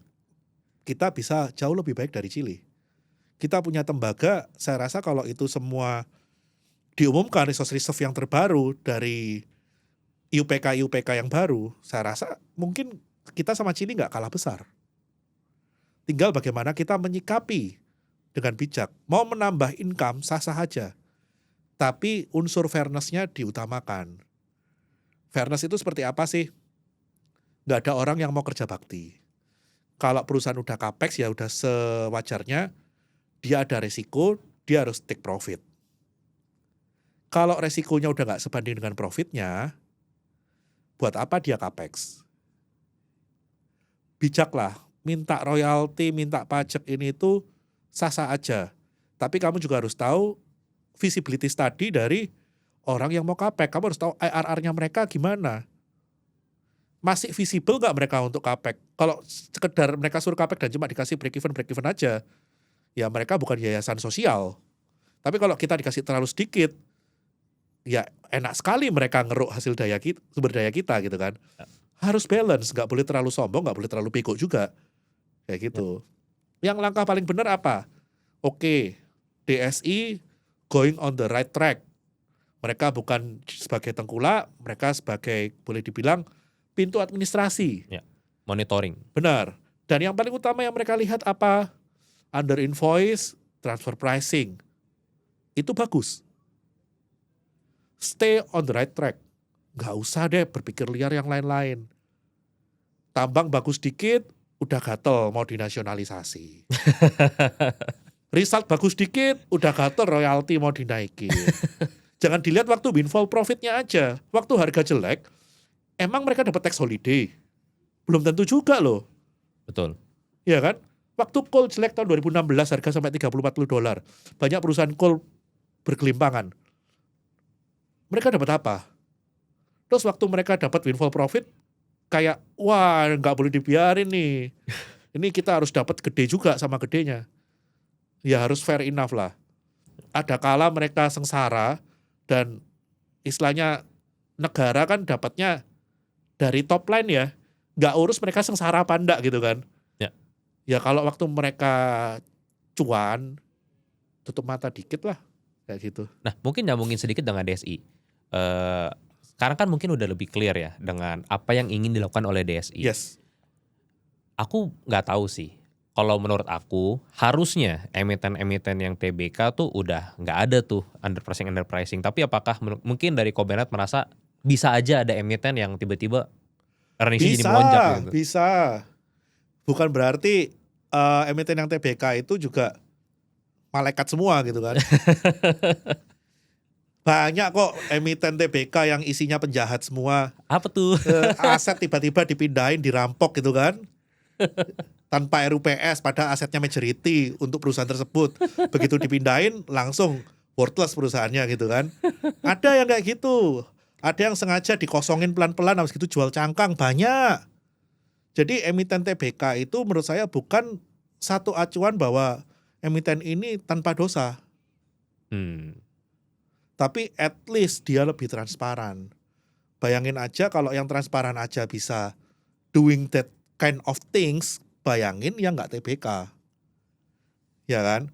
kita bisa jauh lebih baik dari Chili. Kita punya tembaga, saya rasa kalau itu semua diumumkan resource reserve yang terbaru dari IUPK yang baru, saya rasa mungkin kita sama Chili nggak kalah besar. Tinggal bagaimana kita menyikapi dengan bijak. Mau menambah income sah-sah aja, tapi unsur fairness-nya diutamakan. Fairness itu seperti apa sih? Nggak ada orang yang mau kerja bakti. Kalau perusahaan udah capex ya udah sewajarnya, dia ada resiko, dia harus take profit. Kalau resikonya udah nggak sebanding dengan profitnya, buat apa dia capex? Bijaklah, minta royalti, minta pajak ini itu sah-sah aja. Tapi kamu juga harus tahu visibility study dari orang yang mau capex. Kamu harus tahu IRR-nya mereka gimana. Masih visible nggak mereka untuk capex? Kalau sekedar mereka suruh capex dan cuma dikasih break even aja, ya mereka bukan yayasan sosial. Tapi kalau kita dikasih terlalu sedikit, ya enak sekali mereka ngeruk hasil sumber daya kita gitu kan. Harus balance, nggak boleh terlalu sombong, nggak boleh terlalu bego juga. Kayak gitu. Yang langkah paling benar apa? Oke, DSI going on the right track. Mereka bukan sebagai tengkulak, mereka sebagai boleh dibilang pintu administrasi. Ya, monitoring. Benar. Dan yang paling utama yang mereka lihat apa? Under invoice, transfer pricing. Itu bagus. Stay on the right track. Nggak usah deh berpikir liar yang lain-lain. Tambang bagus dikit, udah gatel mau dinasionalisasi. Result bagus dikit, udah gatel royalti mau dinaikin. Jangan dilihat waktu windfall profitnya aja. Waktu harga jelek, emang mereka dapat tax holiday? Belum tentu juga loh. Betul. Iya kan? Waktu coal jelek tahun 2016 harga sampai $30-40. Banyak perusahaan coal bergelimpangan. Mereka dapat apa? Terus waktu mereka dapat windfall profit, kayak wah nggak boleh dibiarin nih. Ini kita harus dapat gede juga sama gedenya. Ya harus fair enough lah. Ada kala mereka sengsara dan istilahnya negara kan dapatnya dari top line ya, nggak urus mereka sengsara apa enggak gitu kan. Ya. Ya kalau waktu mereka cuan, tutup mata dikit lah kayak gitu. Nah, mungkin nyambungin sedikit dengan DSI. Sekarang kan mungkin udah lebih clear ya dengan apa yang ingin dilakukan oleh DSI. Yes. Aku nggak tahu sih. Kalau menurut aku harusnya emiten-emiten yang TBK tuh udah nggak ada tuh underpricing. Tapi apakah mungkin dari Kobenet merasa bisa aja ada emiten yang tiba-tiba earningsnya jadi melonjak gitu? Bisa. Bukan berarti emiten yang TBK itu juga malaikat semua gitu kan. Banyak kok emiten TBK yang isinya penjahat semua. Apa tuh? Aset tiba-tiba dipindahin, dirampok gitu kan. Tanpa RUPS pada asetnya majority untuk perusahaan tersebut. Begitu dipindahin langsung worthless perusahaannya gitu kan. Ada yang kayak gitu. Ada yang sengaja dikosongin pelan-pelan habis gitu jual cangkang, banyak. Jadi emiten TBK itu menurut saya bukan satu acuan bahwa emiten ini tanpa dosa. Tapi at least dia lebih transparan. Bayangin aja kalau yang transparan aja bisa doing that kind of things, bayangin yang nggak TBK. Ya kan?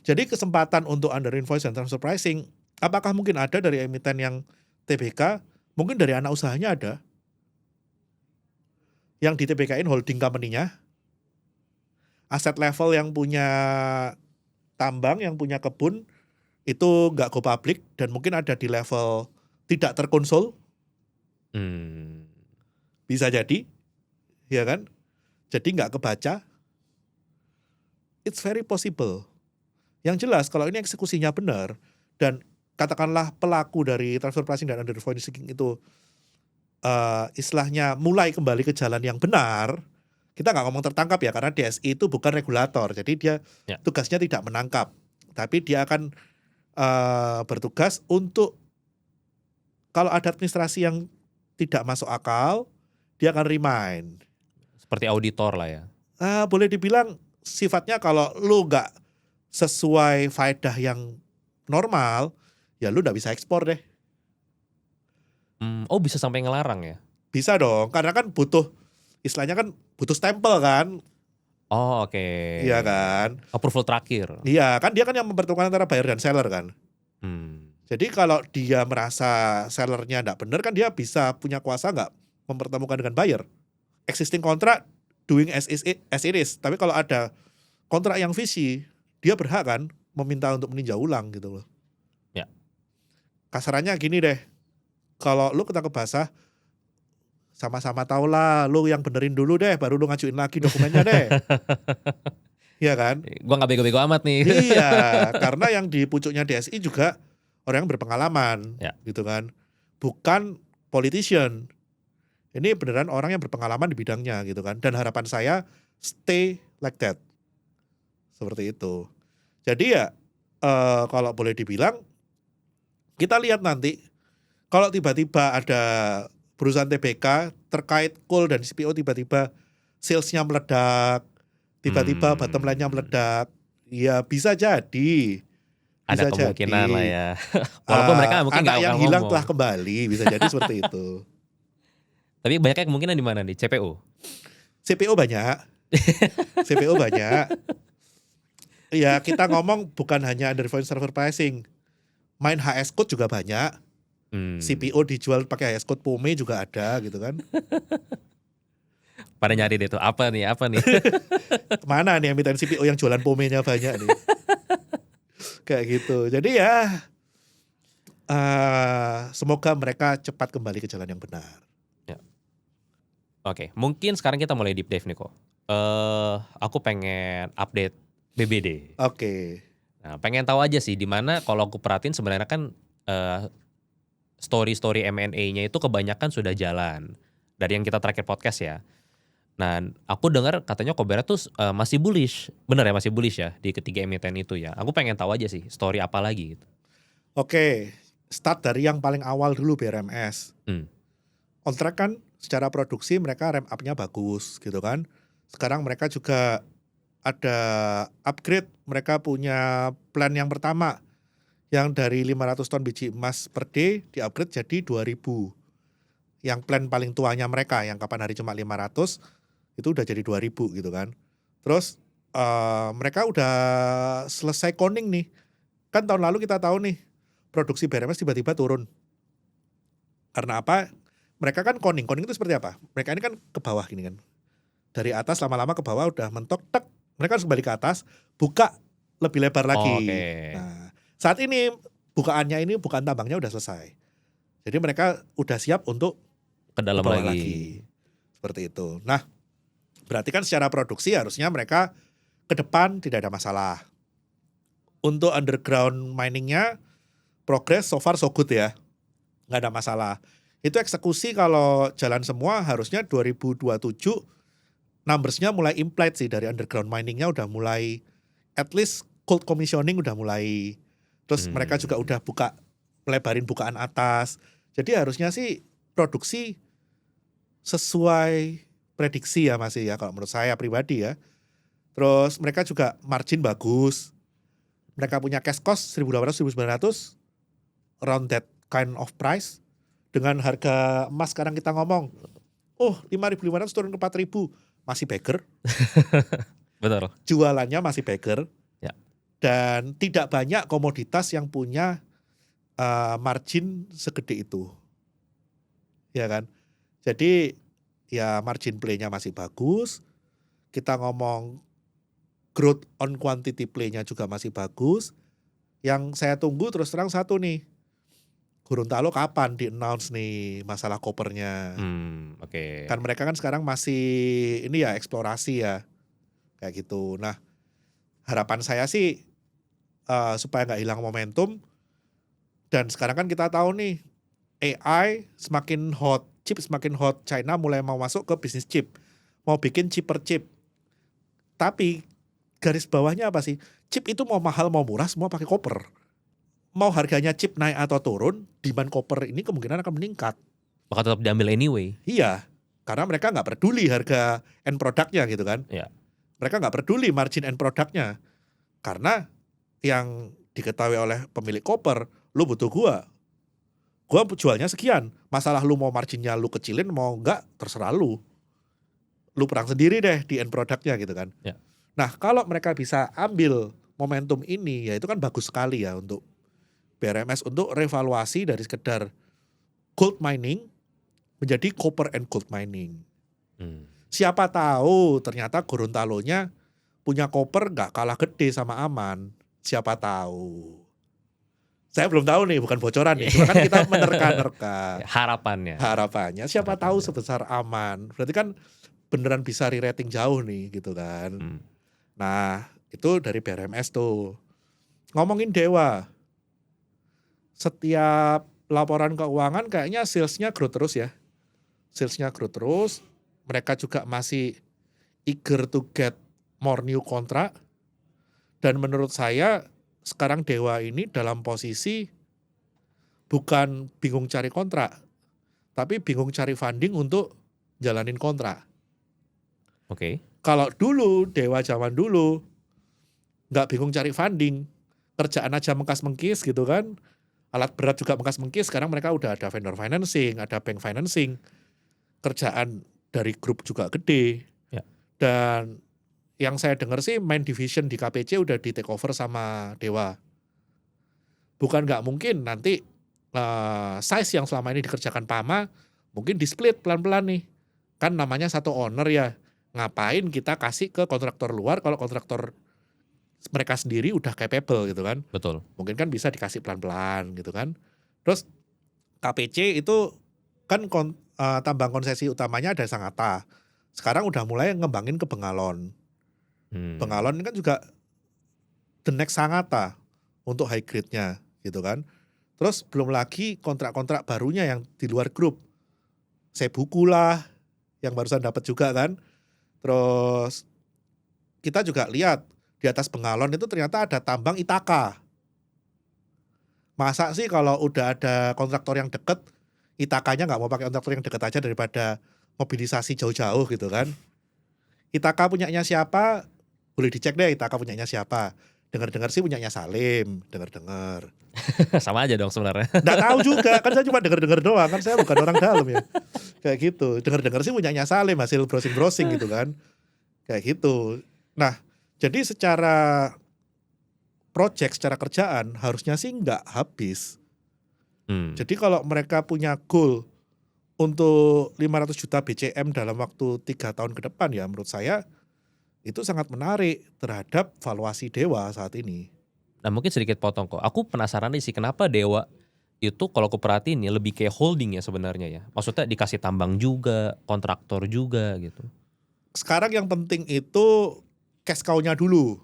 Jadi kesempatan untuk under invoice dan transfer pricing, apakah mungkin ada dari emiten yang TBK? Mungkin dari anak usahanya ada. Yang di TBK-in holding company-nya. Aset level yang punya tambang, yang punya kebun, itu nggak go public dan mungkin ada di level tidak terkonsul. Bisa jadi, ya kan? Jadi nggak kebaca. It's very possible. Yang jelas kalau ini eksekusinya benar dan katakanlah pelaku dari transfer pricing dan under invoicing itu istilahnya mulai kembali ke jalan yang benar, kita nggak ngomong tertangkap ya karena DSI itu bukan regulator, jadi dia tugasnya tidak menangkap, tapi dia akan bertugas untuk kalau ada administrasi yang tidak masuk akal, dia akan remind. Seperti auditor lah ya. Boleh dibilang sifatnya kalau lu nggak sesuai faedah yang normal, ya lu nggak bisa ekspor deh. Oh bisa sampai ngelarang ya? Bisa dong, karena kan butuh, istilahnya kan butuh stempel kan. Oh oke. Iya kan. Approval terakhir. Iya kan, dia kan yang mempertemukan antara buyer dan seller kan. Jadi kalau dia merasa sellernya nggak benar kan dia bisa punya kuasa nggak mempertemukan dengan buyer. Existing kontrak doing as it is. Tapi kalau ada kontrak yang visi, dia berhak kan meminta untuk meninjau ulang gitu loh. Ya. Kasarannya gini deh, kalau lu ketangkep basah, sama-sama tau lah, lu yang benerin dulu deh, baru lu ngajuin lagi dokumennya deh. Iya kan? Gua gak bego-bego amat nih. Iya, karena yang di pucuknya DSI juga orang yang berpengalaman, gitu kan. Bukan politician. Ini beneran orang yang berpengalaman di bidangnya gitu kan. Dan harapan saya stay like that. Seperti itu. Jadi ya kalau boleh dibilang, kita lihat nanti kalau tiba-tiba ada perusahaan TBK terkait coal dan CPO tiba-tiba salesnya meledak, tiba-tiba bottom line-nya meledak, ya bisa jadi. Ada kemungkinan lah ya. Walaupun mereka mungkin anak yang hilang ngomong. telah kembali, bisa jadi seperti itu. Tapi banyaknya kemungkinan di mana nih? CPO? CPO banyak. CPO banyak. Ya kita ngomong bukan hanya under invoice transfer pricing. Main HS code juga banyak. CPO dijual pakai HS code POME juga ada gitu kan. Pada nyari deh tuh, apa nih? Kemana nih emiten CPO yang jualan POME-nya banyak nih. Kayak gitu. Jadi ya semoga mereka cepat kembali ke jalan yang benar. Ya. Oke, mungkin sekarang kita mulai deep dive nih kok. Aku pengen update BBD. Oke. Nah, pengen tahu aja sih di mana kalau aku perhatiin sebenarnya kan story-story M&A-nya itu kebanyakan sudah jalan. Dari yang kita terakhir podcast ya. Nah, aku dengar katanya Kobenet tuh masih bullish. Bener ya, masih bullish ya di ketiga emiten itu ya. Aku pengen tahu aja sih story apa lagi gitu. Oke, start dari yang paling awal dulu BRMS. On track kan secara produksi mereka ramp up-nya bagus gitu kan. Sekarang mereka juga ada upgrade, mereka punya plan yang pertama Yang dari 500 ton biji emas per day di-upgrade jadi 2.000. Yang plan paling tuanya mereka yang kapan hari cuma 500 itu udah jadi 2.000 gitu kan. Terus mereka udah selesai koning nih. Kan tahun lalu kita tahu nih produksi BRMS tiba-tiba turun. Karena apa? Mereka kan koning. Koning itu seperti apa? Mereka ini kan ke bawah gini kan. Dari atas lama-lama ke bawah udah mentok tek. Mereka harus kembali ke atas, buka lebih lebar lagi. Oke. Nah, saat ini bukaannya ini bukaan tambangnya udah selesai. Jadi mereka udah siap untuk Ke dalam ke bawah lagi. lagi. Seperti itu. Nah, berarti kan secara produksi harusnya mereka ke depan tidak ada masalah. Untuk underground miningnya progress so far so good ya. Nggak ada masalah. Itu eksekusi kalau jalan semua harusnya 2027 numbersnya mulai implied sih dari underground miningnya udah mulai at least cold commissioning udah mulai. Terus mereka juga udah melebarin bukaan atas. Jadi harusnya sih produksi sesuai prediksi ya masih ya kalau menurut saya pribadi ya. Terus mereka juga margin bagus. Mereka punya cash cost 1.800 1.900 around that kind of price. Dengan harga emas sekarang kita ngomong, 5.500 turun ke 4.000, masih beggar. Betul. Jualannya masih beggar. Ya. Dan tidak banyak komoditas yang punya margin segede itu. Ya kan? Jadi ya margin play-nya masih bagus. Kita ngomong growth on quantity play-nya juga masih bagus. Yang saya tunggu terus terang satu nih. Gorontalo kapan di-announce nih masalah kopernya. Oke. Kan mereka kan sekarang masih ini ya eksplorasi ya. Kayak gitu. Nah harapan saya sih supaya nggak hilang momentum. Dan sekarang kan kita tahu nih AI semakin hot, chip semakin hot. China mulai mau masuk ke bisnis chip. Mau bikin cheaper chip. Tapi garis bawahnya apa sih? Chip itu mau mahal mau murah semua pakai koper. Mau harganya chip naik atau turun, demand koper ini kemungkinan akan meningkat. Bakal tetap diambil anyway. Iya, karena mereka nggak peduli harga end produknya gitu kan. Iya. Mereka nggak peduli margin end produknya. Karena yang diketahui oleh pemilik koper, lu butuh gua jualnya sekian. Masalah lu mau marginnya lu kecilin mau enggak terserah lu. Lu perang sendiri deh di end produknya gitu kan. Ya. Nah kalau mereka bisa ambil momentum ini ya itu kan bagus sekali ya untuk BRMS untuk revaluasi dari sekedar gold mining menjadi copper and gold mining. Siapa tahu ternyata Gorontalonya punya koper nggak kalah gede sama Aman. Siapa tahu. Saya belum tahu nih, bukan bocoran nih. Cuma kan kita menerka-nerka. Harapannya. Harapannya siapa tahu sebesar Aman. Berarti kan beneran bisa re-rating jauh nih gitu kan. Nah itu dari BRMS tuh. Ngomongin Dewa. Setiap laporan keuangan kayaknya salesnya growth terus ya. Salesnya growth terus. Mereka juga masih eager to get more new contract. Dan menurut saya sekarang Dewa ini dalam posisi bukan bingung cari kontrak. Tapi bingung cari funding untuk jalanin kontrak. Oke. Kalau dulu, Dewa zaman dulu, nggak bingung cari funding. Kerjaan aja mengkas-mengkis gitu kan. Alat berat juga mengkas-mengkis, sekarang mereka udah ada vendor financing, ada bank financing. Kerjaan dari grup juga gede. Ya. Dan yang saya dengar sih main division di KPC udah di take over sama Dewa. Bukan nggak mungkin nanti size yang selama ini dikerjakan Pama mungkin di split pelan-pelan nih. Kan namanya satu owner ya. Ngapain kita kasih ke kontraktor luar kalau kontraktor mereka sendiri udah capable gitu kan. Betul. Mungkin kan bisa dikasih pelan-pelan gitu kan. Terus KPC itu kan tambang konsesi utamanya ada Sangatta. Sekarang udah mulai ngembangin ke Bengalon. Bengalon ini kan juga the next Sangatta untuk high grade-nya gitu kan. Terus belum lagi kontrak-kontrak barunya yang di luar grup. Sebuku lah yang barusan dapat juga kan. Terus kita juga lihat di atas Bengalon itu ternyata ada tambang Itaka. Masa sih kalau udah ada kontraktor yang deket, Itakanya nggak mau pakai kontraktor yang deket aja daripada mobilisasi jauh-jauh gitu kan. Itaka punyanya siapa? Boleh dicek deh Itaka punyanya siapa. Dengar-dengar sih punyanya Salim, dengar-dengar. Sama aja dong sebenarnya. Nggak tahu juga, kan saya cuma dengar-dengar doang, kan saya bukan orang dalam ya. Kayak gitu, dengar-dengar sih punyanya Salim, hasil browsing-browsing gitu kan. Kayak gitu. Nah, jadi secara project, secara kerjaan harusnya sih nggak habis. Jadi kalau mereka punya goal untuk 500 juta BCM dalam waktu 3 tahun ke depan, ya menurut saya itu sangat menarik terhadap valuasi Dewa saat ini. Nah mungkin sedikit potong kok. Aku penasaran nih sih kenapa Dewa itu kalau aku perhatiin ya lebih kayak holding ya sebenarnya ya. Maksudnya dikasih tambang juga, kontraktor juga gitu. Sekarang yang penting itu cash cow-nya dulu.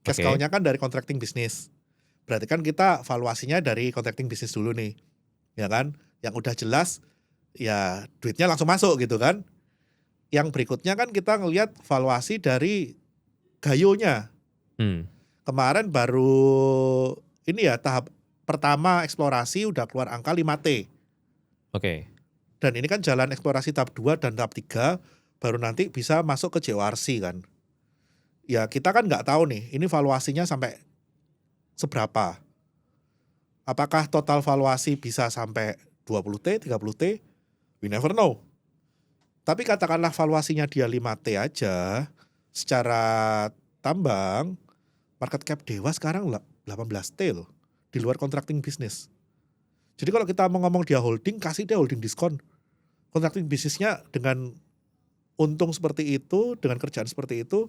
Cash Oke. cow-nya kan dari contracting business. Berarti kan kita valuasinya dari contracting business dulu nih. Ya kan? Yang udah jelas ya duitnya langsung masuk gitu kan. Yang berikutnya kan kita ngelihat valuasi dari Gayo-nya. Kemarin baru ini ya tahap pertama eksplorasi udah keluar angka 5T. Oke. Dan ini kan jalan eksplorasi tahap 2 dan tahap 3 baru nanti bisa masuk ke JORC kan. Ya kita kan nggak tahu nih ini valuasinya sampai seberapa. Apakah total valuasi bisa sampai 20T, 30T? We never know. Tapi katakanlah valuasinya dia 5T aja, secara tambang, market cap Dewa sekarang 18T loh, di luar contracting business. Jadi kalau kita mau ngomong dia holding, kasih dia holding diskon. Contracting bisnisnya dengan untung seperti itu, dengan kerjaan seperti itu,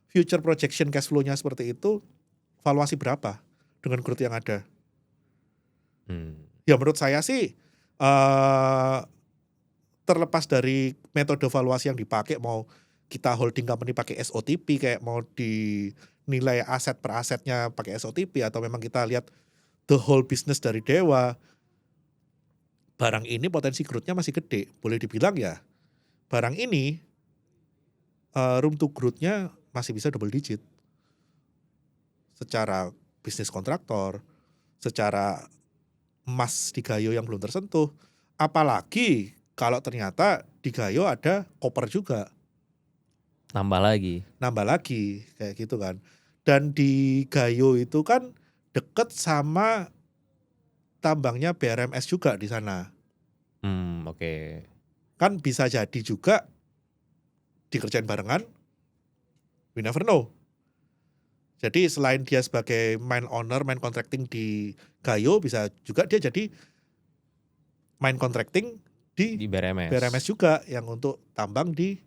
future projection cash flow-nya seperti itu, valuasi berapa dengan growth yang ada? Ya menurut saya sih, terlepas dari metode valuasi yang dipakai, mau kita holding company pakai SOTP, kayak mau dinilai aset per asetnya pakai SOTP, atau memang kita lihat the whole business dari Dewa, barang ini potensi growth-nya masih gede. Boleh dibilang ya, barang ini room to growth-nya masih bisa double digit. Secara bisnis kontraktor, secara emas di Gayo yang belum tersentuh, apalagi kalau ternyata di Gayo ada koper juga. Nambah lagi kayak gitu kan. Dan di Gayo itu kan deket sama tambangnya BRMS juga di sana. Oke. Kan bisa jadi juga dikerjain barengan, we never know. Jadi selain dia sebagai main owner, main contracting di Gayo, bisa juga dia jadi main contracting di BRMS juga yang untuk tambang di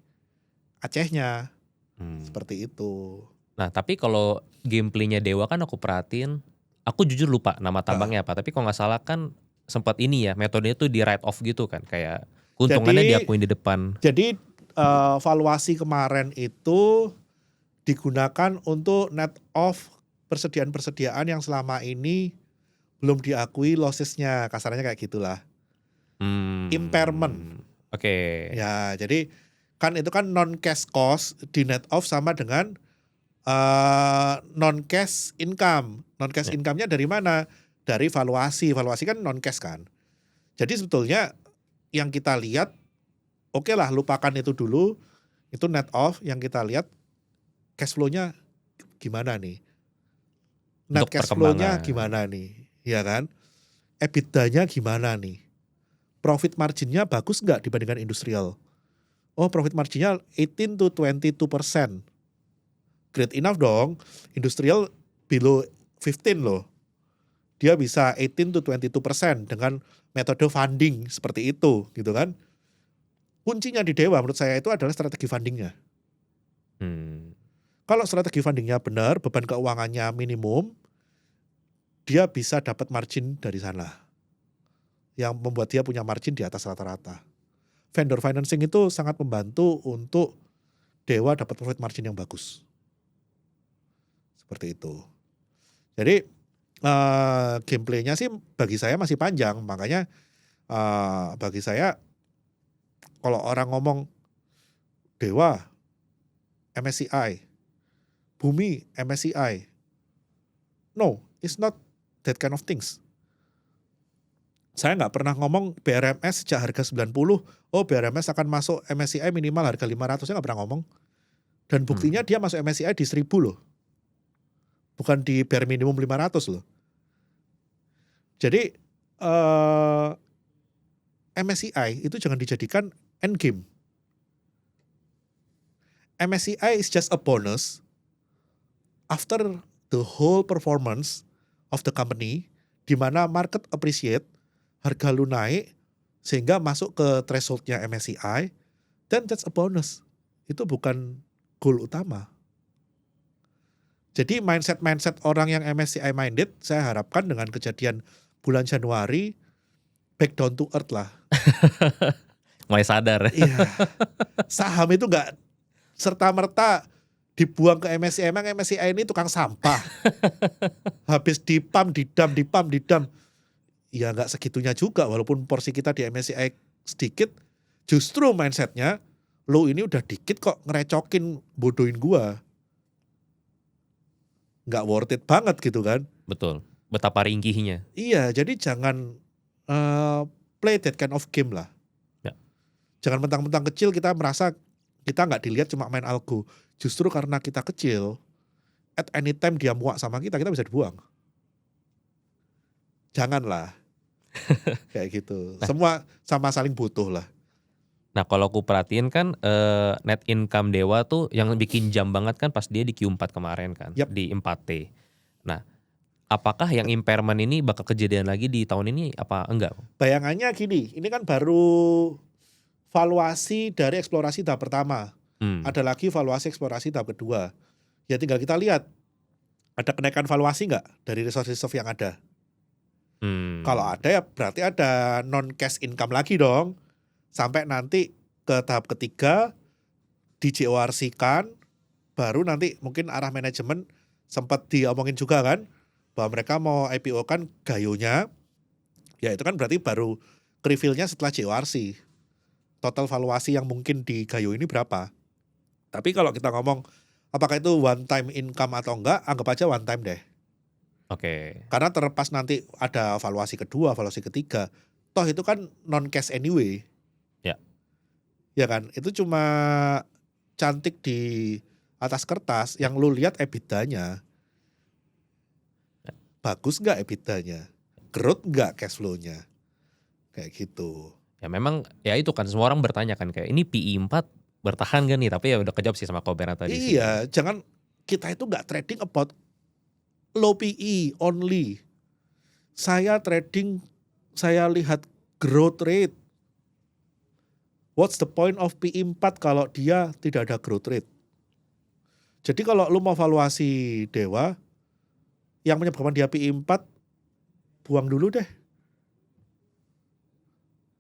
Acehnya. Seperti itu. Nah tapi kalau gameplaynya Dewa kan aku perhatiin, aku jujur lupa nama tambangnya apa. Tapi kalau nggak salah kan sempat ini ya, metodenya tuh di write off gitu kan, kayak keuntungannya diakuin di depan. Jadi valuasi kemarin itu digunakan untuk net off persediaan-persediaan yang selama ini belum diakui lossesnya, kasarnya kayak gitulah. Impairment. Oke. Ya, jadi kan itu kan non cash cost di net off sama dengan non cash income. Non cash income-nya dari mana? Dari valuasi. Valuasi kan non cash kan. Jadi sebetulnya yang kita lihat, oke lah lupakan itu dulu. Itu net off, yang kita lihat cash flow-nya gimana nih? Net cash flow-nya gimana nih? Ya kan? EBITDA-nya gimana nih? Profit margin-nya bagus nggak dibandingkan industrial? Oh, profit margin-nya 18 to 22%. Great enough dong. Industrial below 15 loh. Dia bisa 18 to 22% dengan metode funding seperti itu, gitu kan? Kuncinya di Dewa menurut saya itu adalah strategi fundingnya. Kalau strategi fundingnya benar, beban keuangannya minimum, dia bisa dapat margin dari sana. Yang membuat dia punya margin di atas rata-rata. Vendor financing itu sangat membantu untuk Dewa dapat profit margin yang bagus. Seperti itu. Jadi gameplaynya sih bagi saya masih panjang. Makanya bagi saya kalau orang ngomong Dewa MSCI, Bumi MSCI, no, it's not that kind of things. Saya nggak pernah ngomong BRMS sejak harga 90, oh BRMS akan masuk MSCI minimal harga 500, saya nggak pernah ngomong. Dan buktinya dia masuk MSCI di 1000 loh. bukan di bare minimum 500 loh. Jadi MSCI itu jangan dijadikan end game. MSCI is just a bonus after the whole performance of the company, di mana market appreciate, harga lu naik sehingga masuk ke thresholdnya MSCI, then that's a bonus. Itu bukan goal utama. Jadi mindset orang yang MSCI minded, saya harapkan dengan kejadian bulan Januari back down to earth lah. Mulai sadar. Iya, saham itu nggak serta-merta dibuang ke MSCI. Emang MSCI ini tukang sampah. Habis dipam, didam. Ya nggak segitunya juga, walaupun porsi kita di MSCI sedikit, justru mindsetnya, lo ini udah dikit kok ngerecokin, bodohin gua. Nggak worth it banget gitu kan. Betul. Betapa ringkihnya. Iya, jadi jangan play that kind of game lah. Ya. Jangan mentang-mentang kecil kita merasa kita nggak dilihat cuma main algo. Justru karena kita kecil, at any time dia muak sama kita bisa dibuang. Janganlah. Kayak gitu. Semua sama saling butuh lah. Nah kalau aku perhatiin kan net income Dewa tuh yang bikin jam banget kan pas dia di Q4 kemarin kan. Yap. Di 4T. Nah apakah yang impairment ini bakal kejadian lagi di tahun ini apa enggak? Bayangannya gini, ini kan baru valuasi dari eksplorasi tahap pertama. Ada lagi valuasi eksplorasi tahap kedua. Ya tinggal kita lihat, ada kenaikan valuasi nggak dari resource-reserve yang ada? Kalau ada ya berarti ada non-cash income lagi dong. Sampai nanti ke tahap ketiga, di JORC-kan, baru nanti mungkin arah manajemen sempat diomongin juga kan, bahwa mereka mau IPO kan gayonya, ya itu kan berarti baru reveal-nya setelah JORC. Total valuasi yang mungkin di gayo ini berapa. Tapi kalau kita ngomong apakah itu one time income atau enggak, anggap aja one time deh. Oke. Karena terlepas nanti ada valuasi kedua, valuasi ketiga, toh itu kan non cash anyway. Ya. Ya kan, itu cuma cantik di atas kertas, yang lu lihat EBITDA-nya. Bagus nggak EBITDA-nya? Growth nggak cash flow-nya? Kayak gitu. Ya memang ya itu kan semua orang bertanya kan kayak ini PI 4 bertahan gak nih? Tapi ya udah kejawab sih sama Kobera tadi sih. Iya, jangan kita itu nggak trading about low PE only. Saya trading, saya lihat growth rate. What's the point of PE 4 kalau dia tidak ada growth rate? Jadi kalau lu mau valuasi Dewa, yang menyebabkan dia PE 4, buang dulu deh.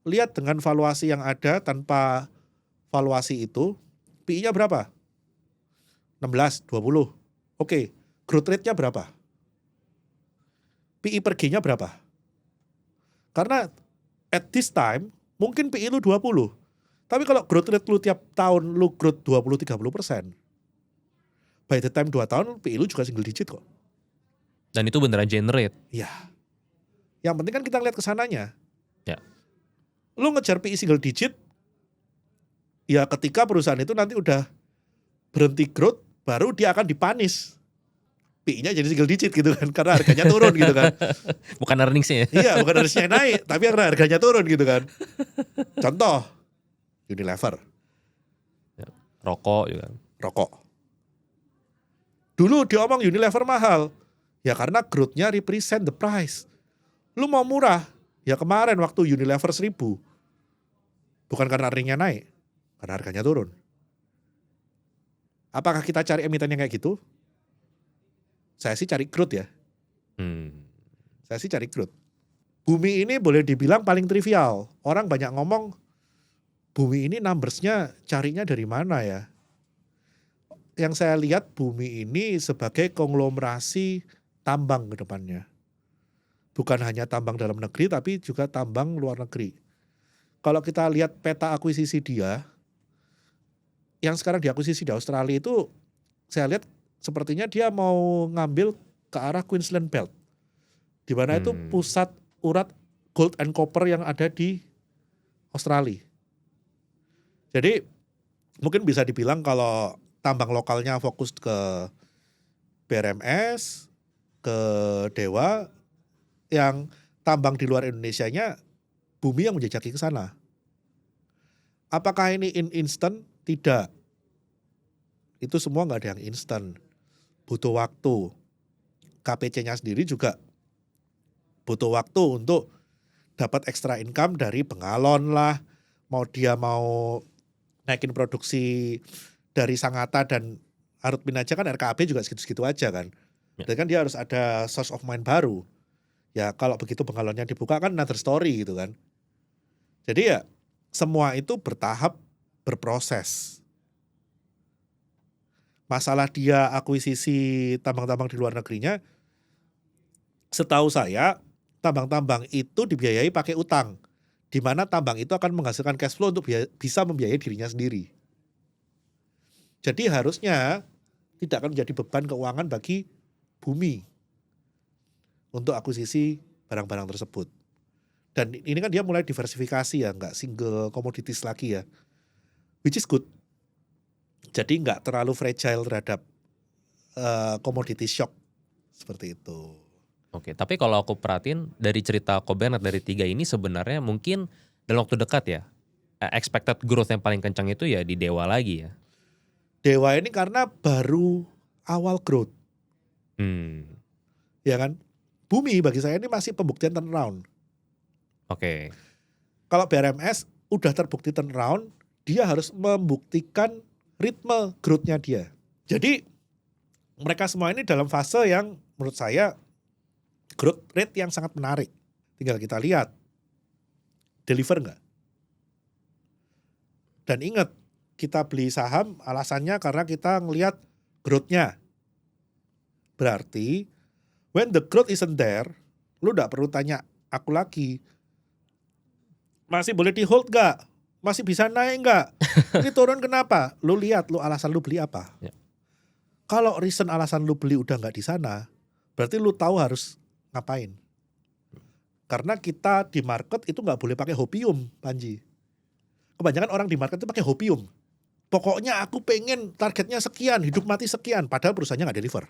Lihat dengan valuasi yang ada tanpa valuasi itu, PE-nya berapa? 16, 20. Oke, growth rate-nya berapa? PE per G-nya berapa? Karena at this time, mungkin PE lu 20. Tapi kalau growth rate lu tiap tahun lu growth 20-30%, by the time 2 tahun, PE lu juga single digit kok. Dan itu beneran generate. Iya. Yang penting kan kita lihat kesananya. Ya. Lu ngejar PE single digit, ya ketika perusahaan itu nanti udah berhenti growth, baru dia akan dipanis. PE-nya jadi single digit gitu kan, karena harganya turun gitu kan. Bukan earnings-nya ya? Iya, bukan earnings-nya naik, tapi karena harganya turun gitu kan. Contoh, Unilever. Ya, rokok juga. Rokok. Dulu diomong Unilever mahal, ya karena growth-nya represent the price. Lu mau murah, ya kemarin waktu Unilever 1000, bukan karena earning-nya naik, karena harganya turun. Apakah kita cari emiten yang kayak gitu? Saya sih cari growth ya. Saya sih cari growth. Bumi ini boleh dibilang paling trivial. Orang banyak ngomong, Bumi ini numbers-nya carinya dari mana ya? Yang saya lihat Bumi ini sebagai konglomerasi tambang ke depannya. Bukan hanya tambang dalam negeri, tapi juga tambang luar negeri. Kalau kita lihat peta akuisisi dia, yang sekarang diakuisisi di Australia itu, saya lihat sepertinya dia mau ngambil ke arah Queensland Belt. Di mana itu pusat urat gold and copper yang ada di Australia. Jadi mungkin bisa dibilang kalau tambang lokalnya fokus ke BRMS, ke Dewa, yang tambang di luar Indonesianya bumi yang menjajaki ke sana. Apakah ini instant? Tidak. Itu semua nggak ada yang instan. Butuh waktu. KPC-nya sendiri juga butuh waktu untuk dapat extra income dari pengalon lah. Mau naikin produksi dari Sangatta dan Arut Minaja kan RKAB juga segitu-segitu aja kan. Ya. Dan kan dia harus ada source of mine baru. Ya kalau begitu pengalonnya dibuka kan another story gitu kan. Jadi ya semua itu bertahap, berproses. Masalah dia akuisisi tambang-tambang di luar negerinya, setahu saya tambang-tambang itu dibiayai pakai utang. Di mana tambang itu akan menghasilkan cash flow untuk bisa membiayai dirinya sendiri. Jadi harusnya tidak akan menjadi beban keuangan bagi bumi untuk akuisisi barang-barang tersebut. Dan ini kan dia mulai diversifikasi ya, nggak single commodities lagi ya. Which is good. Jadi nggak terlalu fragile terhadap commodity shock seperti itu. Oke, tapi kalau aku perhatiin dari cerita Kobenat dari 3 ini sebenarnya mungkin dalam waktu dekat ya, expected growth yang paling kencang itu ya di Dewa lagi ya. Dewa ini karena baru awal growth, ya kan? Bumi bagi saya ini masih pembuktian turnaround. Oke. Kalau BRMS udah terbukti turnaround, dia harus membuktikan ritme growth-nya dia. Jadi mereka semua ini dalam fase yang menurut saya growth rate yang sangat menarik. Tinggal kita lihat, deliver nggak? Dan ingat, kita beli saham alasannya karena kita ngelihat growth-nya. Berarti, when the growth isn't there, lu nggak perlu tanya aku lagi. Masih boleh di hold nggak? Masih bisa naik nggak? Ini turun kenapa? Lu lihat, lu alasan lu beli apa? Ya. Kalau reason alasan lu beli udah nggak di sana, berarti lu tahu harus ngapain. Karena kita di market itu nggak boleh pakai hopium, Panji. Kebanyakan orang di market itu pakai hopium. Pokoknya aku pengen targetnya sekian, hidup mati sekian, padahal perusahaannya nggak deliver.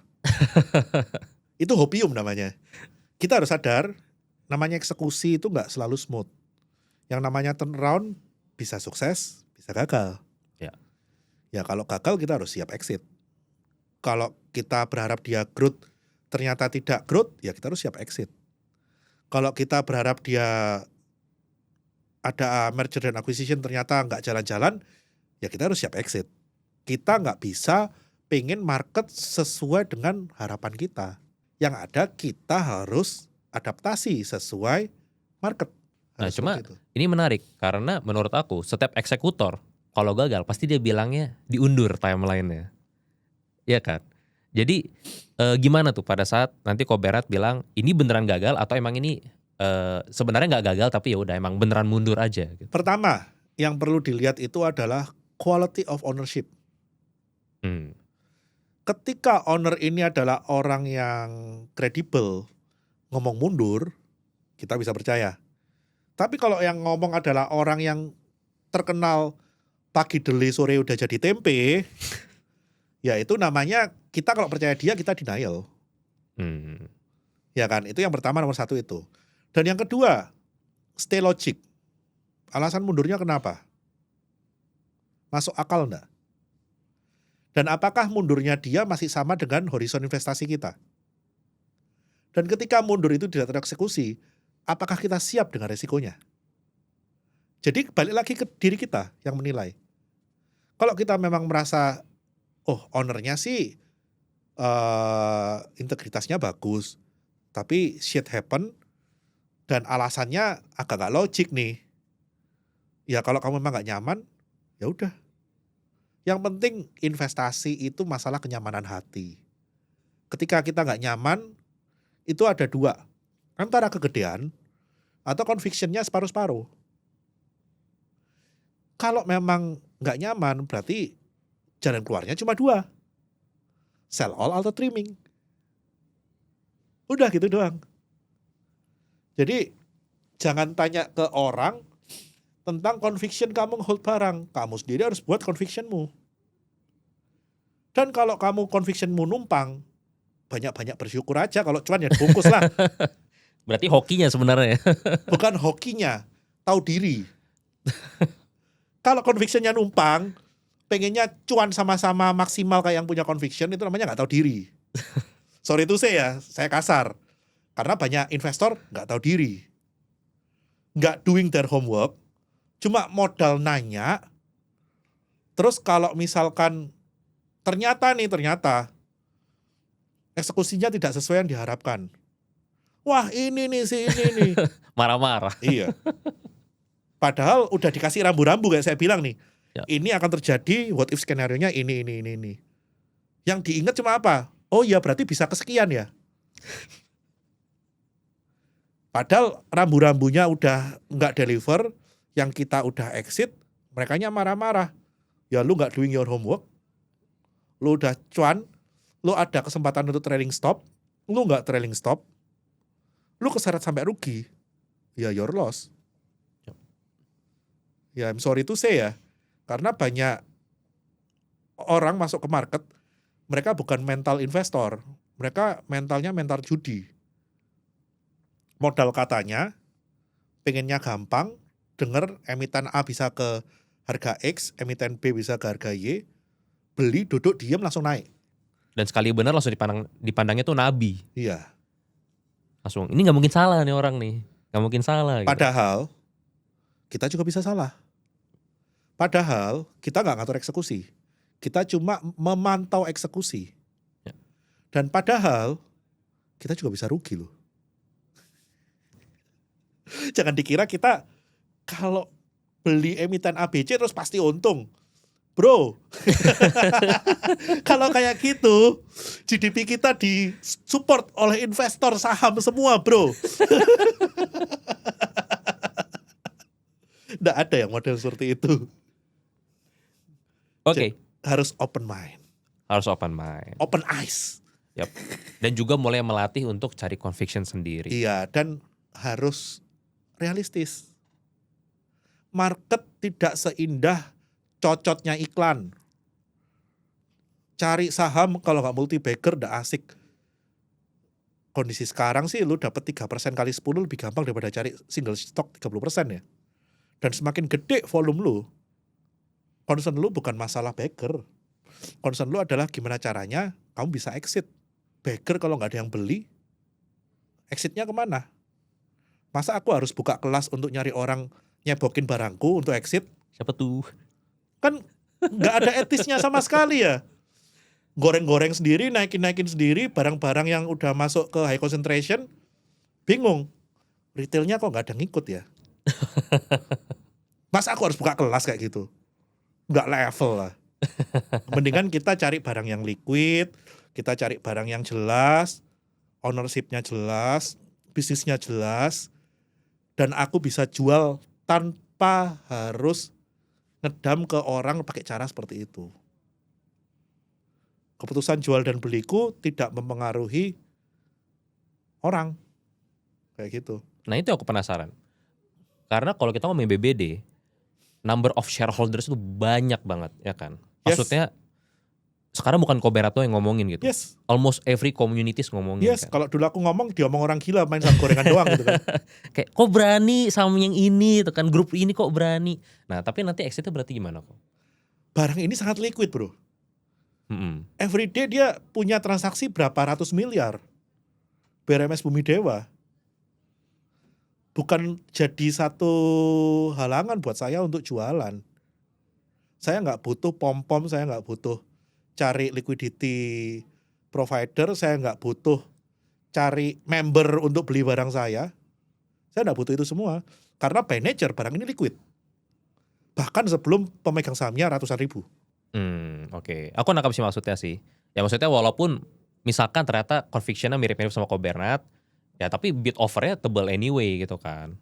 Itu hopium namanya. Kita harus sadar, namanya eksekusi itu nggak selalu smooth. Yang namanya turnaround bisa sukses, bisa gagal. Ya. Ya kalau gagal kita harus siap exit. Kalau kita berharap dia growth, ternyata tidak growth, ya kita harus siap exit. Kalau kita berharap dia ada merger dan acquisition ternyata nggak jalan-jalan, ya kita harus siap exit. Kita nggak bisa pengen market sesuai dengan harapan kita. Yang ada kita harus adaptasi sesuai market. Nah Harus cuma seperti itu. ini menarik karena menurut aku setiap eksekutor kalau gagal pasti dia bilangnya diundur timelinenya. Iya kan? Jadi gimana tuh pada saat nanti Koberat bilang ini beneran gagal atau emang ini sebenarnya nggak gagal tapi ya udah emang beneran mundur aja gitu. Pertama, yang perlu dilihat itu adalah quality of ownership. Ketika owner ini adalah orang yang kredibel, ngomong mundur, kita bisa percaya. Tapi kalau yang ngomong adalah orang yang terkenal pagi deli sore udah jadi tempe, ya itu namanya kita kalau percaya dia kita denial. Ya kan, itu yang pertama nomor satu itu. Dan yang kedua, stay logic. Alasan mundurnya kenapa? Masuk akal enggak? Dan apakah mundurnya dia masih sama dengan horizon investasi kita? Dan ketika mundur itu tidak tereksekusi, apakah kita siap dengan resikonya? Jadi balik lagi ke diri kita yang menilai. Kalau kita memang merasa, oh ownernya sih integritasnya bagus, tapi shit happen dan alasannya agak gak logik nih. Ya kalau kamu memang gak nyaman, ya udah. Yang penting investasi itu masalah kenyamanan hati. Ketika kita gak nyaman, itu ada dua. Antara kegedean atau convictionnya separuh-separuh. Kalau memang gak nyaman, berarti jalan keluarnya cuma dua. Sell all atau trimming. Udah gitu doang. Jadi jangan tanya ke orang tentang conviction kamu hold barang. Kamu sendiri harus buat convictionmu. Dan kalau kamu convictionmu numpang, banyak-banyak bersyukur aja, kalau cuan ya dibungkus lah. Berarti hokinya sebenarnya. Bukan hokinya, tahu diri. Kalau convictionnya numpang, pengennya cuan sama-sama maksimal kayak yang punya conviction, itu namanya nggak tahu diri. Sorry to say ya, saya kasar. Karena banyak investor nggak tahu diri. Nggak doing their homework, cuma modal nanya. Terus kalau misalkan ternyata eksekusinya tidak sesuai yang diharapkan. Wah ini nih si ini nih. Marah-marah. Iya. Padahal udah dikasih rambu-rambu kayak saya bilang nih. Ya. Ini akan terjadi, what if skenario-nya ini. Yang diingat cuma apa? Oh iya berarti bisa kesekian ya. Padahal rambu-rambunya udah nggak deliver, yang kita udah exit, merekanya marah-marah. Ya lu nggak doing your homework, lu udah cuan, lu ada kesempatan untuk trailing stop, lu nggak trailing stop, lu keseret sampai rugi, ya your loss. Ya I'm sorry to say ya, karena banyak orang masuk ke market, mereka bukan mental investor, mereka mentalnya mental judi. Modal katanya, pengennya gampang, denger emiten A bisa ke harga X, emiten B bisa ke harga Y, beli, duduk, diem, langsung naik. Dan sekali benar langsung dipandangnya tuh nabi. Iya. Langsung, ini gak mungkin salah nih orang nih. Gak mungkin salah. Gitu. Padahal, kita juga bisa salah. Padahal, kita gak ngatur eksekusi. Kita cuma memantau eksekusi. Ya. Dan padahal, kita juga bisa rugi loh. Jangan dikira kita kalau beli emiten ABC terus pasti untung. Bro, kalau kayak gitu, GDP kita disupport oleh investor saham semua bro. Nggak ada yang model seperti itu. Oke. Harus open mind. Harus open mind. Open eyes. Yep. Dan juga mulai melatih untuk cari conviction sendiri. Iya, dan harus realistis. Market tidak seindah cocotnya iklan. Cari saham kalau nggak multi bagger udah asik. Kondisi sekarang sih lu dapat 3% kali 10 lebih gampang daripada cari single stock 30% ya. Dan semakin gede volume lu, concern lu bukan masalah bagger. Concern lu adalah gimana caranya kamu bisa exit. Bagger kalau nggak ada yang beli, exitnya kemana? Masa aku harus buka kelas untuk nyari orang nyebokin barangku untuk exit? Siapa tuh? Kan nggak ada etisnya sama sekali ya. Goreng-goreng sendiri, naikin sendiri, barang-barang yang udah masuk ke high concentration, bingung. Retailnya kok nggak ada ngikut ya? Masa aku harus buka kelas kayak gitu? Nggak level lah. Mendingan kita cari barang yang liquid, kita cari barang yang jelas, ownership-nya jelas, bisnisnya jelas, dan aku bisa jual tanpa harus ngedam ke orang pakai cara seperti itu. Keputusan jual dan beliku tidak mempengaruhi orang. Kayak gitu. Nah itu aku penasaran. Karena kalau kita ngomongin BBD, number of shareholders itu banyak banget ya kan. Maksudnya sekarang bukan Koberato yang ngomongin gitu. Yes. Almost every communities ngomongin. Yes, kan. kalau dulu aku ngomong diomong orang gila main saham gorengan doang gitu kan. Kayak kok berani sama yang ini, itu kan grup ini kok berani. Nah tapi nanti exitnya berarti gimana kok? Barang ini sangat liquid bro. Mm-mm. Every day dia punya transaksi berapa ratus miliar. BRMS Bumi Dewa. Bukan jadi satu halangan buat saya untuk jualan. Saya nggak butuh pom-pom, saya nggak butuh cari liquidity provider, saya nggak butuh cari member untuk beli barang saya. Saya nggak butuh itu semua. Karena by nature barang ini liquid. Bahkan sebelum pemegang sahamnya ratusan ribu. Oke. Aku nangkap sih maksudnya sih. Ya maksudnya walaupun misalkan ternyata convictionnya mirip-mirip sama Kobernat, ya tapi bid offernya tebal anyway gitu kan.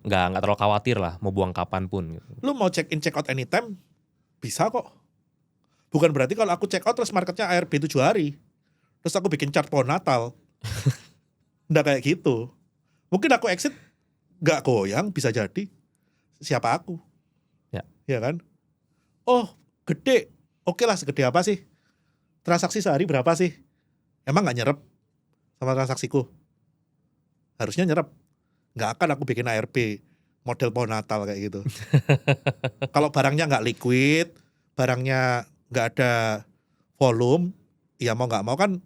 Nggak terlalu khawatir lah mau buang kapan pun gitu. Lu mau check in check out anytime, bisa kok. Bukan berarti kalau aku check out terus marketnya ARB 7 hari. Terus aku bikin chart pohon Natal. Nggak kayak gitu. Mungkin aku exit nggak goyang, bisa jadi. Siapa aku? Ya kan? Oh, gede. Oke lah, segede apa sih? Transaksi sehari berapa sih? Emang nggak nyerap sama transaksiku? Harusnya nyerap. Nggak akan aku bikin ARP model pohon Natal kayak gitu. Kalau barangnya nggak liquid, barangnya nggak ada volume, ya mau nggak mau kan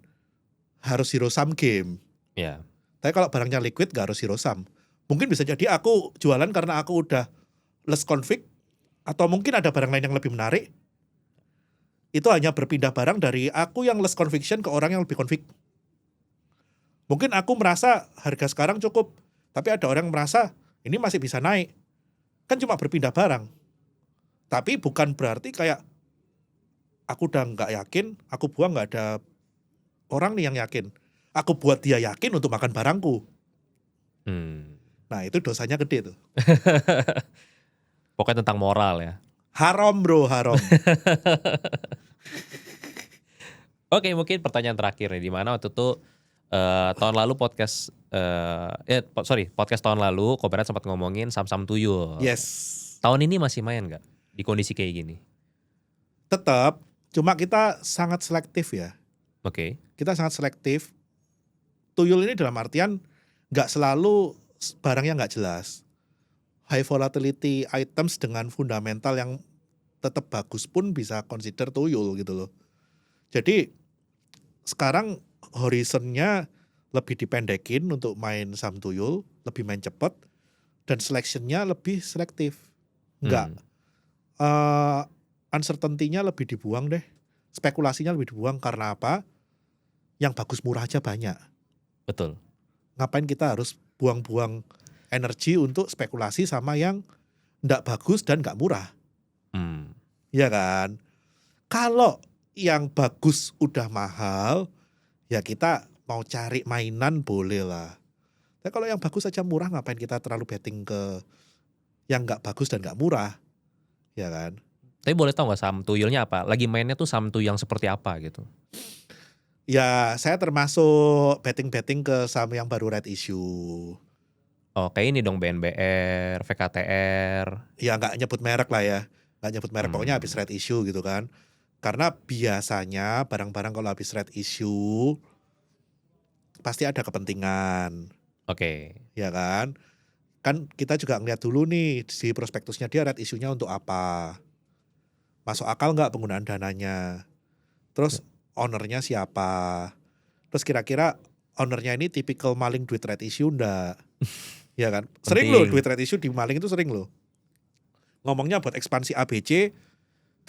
harus zero sum game. Ya. Tapi kalau barangnya liquid nggak harus zero sum. Mungkin bisa jadi aku jualan karena aku udah less config, atau mungkin ada barang lain yang lebih menarik. Itu hanya berpindah barang dari aku yang less conviction ke orang yang lebih config. Mungkin aku merasa harga sekarang cukup, tapi ada orang yang merasa ini masih bisa naik. Kan cuma berpindah barang. Tapi bukan berarti kayak aku udah nggak yakin, aku buang, nggak ada orang nih yang yakin. Aku buat dia yakin untuk makan barangku. Nah itu dosanya gede tuh. Pokoknya tentang moral ya. Haram bro, haram. Oke, mungkin pertanyaan terakhir nih, di mana waktu itu tahun lalu podcast podcast tahun lalu Koperat sempat ngomongin saham-saham tuyul. Yes. Tahun ini masih main nggak di kondisi kayak gini? Tetap, cuma kita sangat selektif ya. Oke. Kita sangat selektif. Tuyul ini dalam artian nggak selalu barangnya nggak jelas. High volatility items dengan fundamental yang tetap bagus pun bisa consider tuyul gitu loh. Jadi sekarang horizonnya lebih dipendekin untuk main saham tuyul, lebih main cepet, dan selectionnya lebih selektif. Enggak, uncertainty-nya lebih dibuang deh, spekulasinya lebih dibuang. Karena apa? Yang bagus murah aja banyak. Betul. Ngapain kita harus buang-buang energi untuk spekulasi sama yang enggak bagus dan enggak murah? Ya kan? Kalau yang bagus udah mahal, ya kita mau cari mainan boleh lah. Tapi kalau yang bagus aja murah, ngapain kita terlalu betting ke yang nggak bagus dan nggak murah, ya kan? Tapi boleh tahu nggak saham tuyulnya apa? Lagi mainnya tuh saham tuyul yang seperti apa gitu? Ya saya termasuk betting ke saham yang baru red issue. Oh kayak ini dong, BNBR, VKTR. Ya nggak nyebut merek lah ya, nggak nyebut merek, pokoknya habis red issue gitu kan. Karena biasanya barang-barang kalau habis red issue pasti ada kepentingan. Oke. Ya kan? Kan kita juga ngeliat dulu nih di prospektusnya dia red issue-nya untuk apa. Masuk akal nggak penggunaan dananya. Terus ownernya siapa. Terus kira-kira ownernya ini tipikal maling duit red issue enggak. Ya kan? Sering loh duit red issue dimaling itu, sering loh. Ngomongnya buat ekspansi ABC,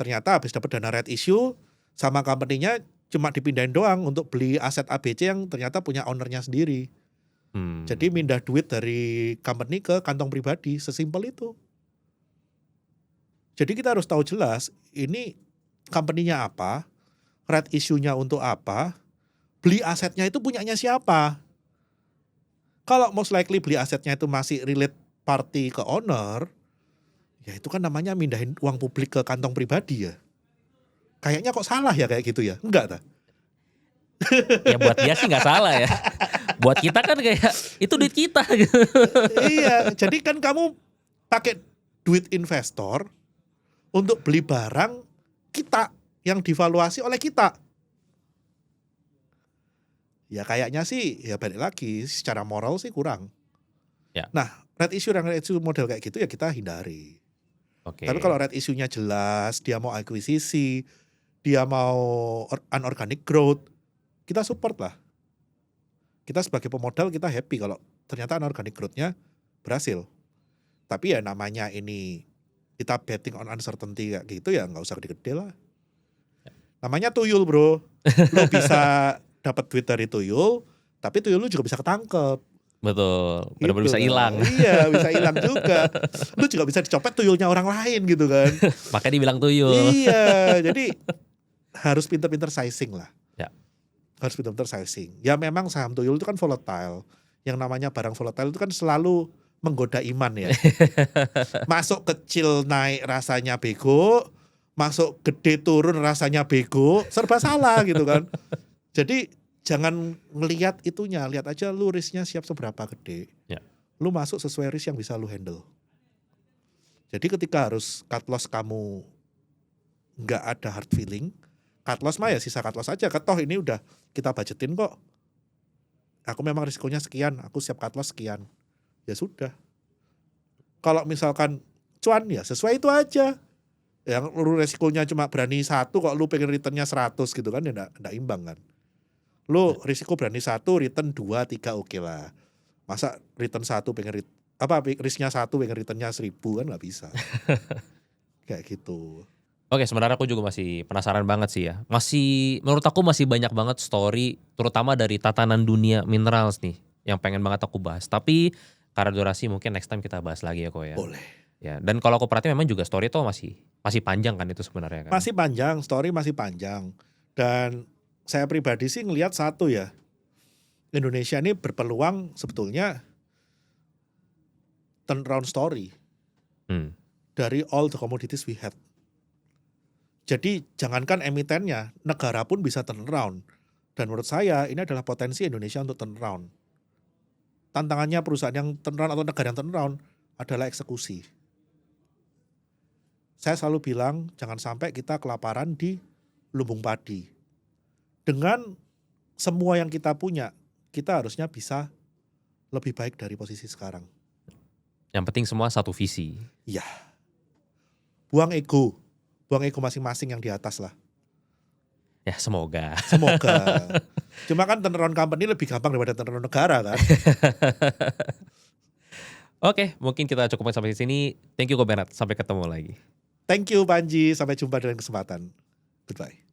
ternyata habis dapat dana red issue sama company-nya cuma dipindahin doang untuk beli aset ABC yang ternyata punya ownernya sendiri. Jadi mindah duit dari company ke kantong pribadi, sesimpel itu. Jadi kita harus tahu jelas ini company-nya apa, red issue-nya untuk apa, beli asetnya itu punyanya siapa. Kalau most likely beli asetnya itu masih relate party ke owner, ya itu kan namanya mindahin uang publik ke kantong pribadi ya. Kayaknya kok salah ya kayak gitu ya? Enggak ta? Ya buat dia sih nggak salah ya. Buat kita kan kayak itu duit kita gitu. Iya, jadi kan kamu pakai duit investor untuk beli barang kita yang divaluasi oleh kita. Ya kayaknya sih ya balik lagi secara moral sih kurang. Ya. Nah, red issue model kayak gitu ya kita hindari. Oke. Tapi kalau red issue-nya jelas, dia mau akuisisi, dia mau unorganic growth, kita support lah. Kita sebagai pemodal kita happy kalau ternyata unorganic growth-nya berhasil. Tapi ya namanya ini kita betting on uncertainty kayak gitu ya nggak usah gede-gede lah. Namanya tuyul bro, lo bisa dapat duit dari tuyul, tapi tuyul lu juga bisa ketangkep. Betul, benar-benar Gitu bisa kan. hilang. Iya, bisa hilang juga. Lu juga bisa dicopet tuyulnya orang lain gitu kan. Makanya dibilang tuyul. Iya, jadi harus pinter-pinter sizing lah. Ya. Harus pinter-pinter sizing. Ya memang saham tuyul itu kan volatile. Yang namanya barang volatile itu kan selalu menggoda iman ya. Masuk kecil naik rasanya bego, masuk gede turun rasanya bego, serba salah gitu kan. Jadi jangan ngelihat itunya, lihat aja lu risknya siap seberapa gede. Ya. Lu masuk sesuai risk yang bisa lu handle. Jadi ketika harus cut loss kamu nggak ada hard feeling, cut loss mah ya sisa cut loss aja. Toh ini udah kita budgetin kok. Aku memang risikonya sekian, aku siap cut loss sekian. Ya sudah. Kalau misalkan cuan ya sesuai itu aja. Yang lu resikonya cuma berani 1 kok lu pengen returnnya 100 gitu kan ya enggak imbang kan. Lu risiko berani 1, return 2, 3 oke lah. Masa return 1 pengen risknya 1 pengen returnnya 1000 kan nggak bisa. Kayak gitu. Oke, sebenarnya aku juga masih penasaran banget sih ya. Menurut aku masih banyak banget story, terutama dari tatanan dunia minerals nih, yang pengen banget aku bahas. Tapi karena durasi mungkin next time kita bahas lagi ya kok ya. Boleh. Ya, dan kalau aku perhatiin memang juga story itu masih panjang kan itu sebenarnya kan. Masih panjang, story masih panjang. Dan saya pribadi sih ngelihat satu ya. Indonesia ini berpeluang sebetulnya turnaround story dari all the commodities we had. Jadi jangankan emitennya, negara pun bisa turnaround. Dan menurut saya ini adalah potensi Indonesia untuk turnaround. Tantangannya perusahaan yang turnaround atau negara yang turnaround adalah eksekusi. Saya selalu bilang jangan sampai kita kelaparan di lumbung padi. Dengan semua yang kita punya, kita harusnya bisa lebih baik dari posisi sekarang. Yang penting semua satu visi. Ya. Buang ego masing-masing yang di atas lah. Ya semoga. Semoga. Cuma kan turnaround company lebih gampang daripada turnaround negara kan. Oke, mungkin kita cukupkan sampai di sini. Thank you Ko Bernard, sampai ketemu lagi. Thank you Panji, sampai jumpa dalam kesempatan. Goodbye.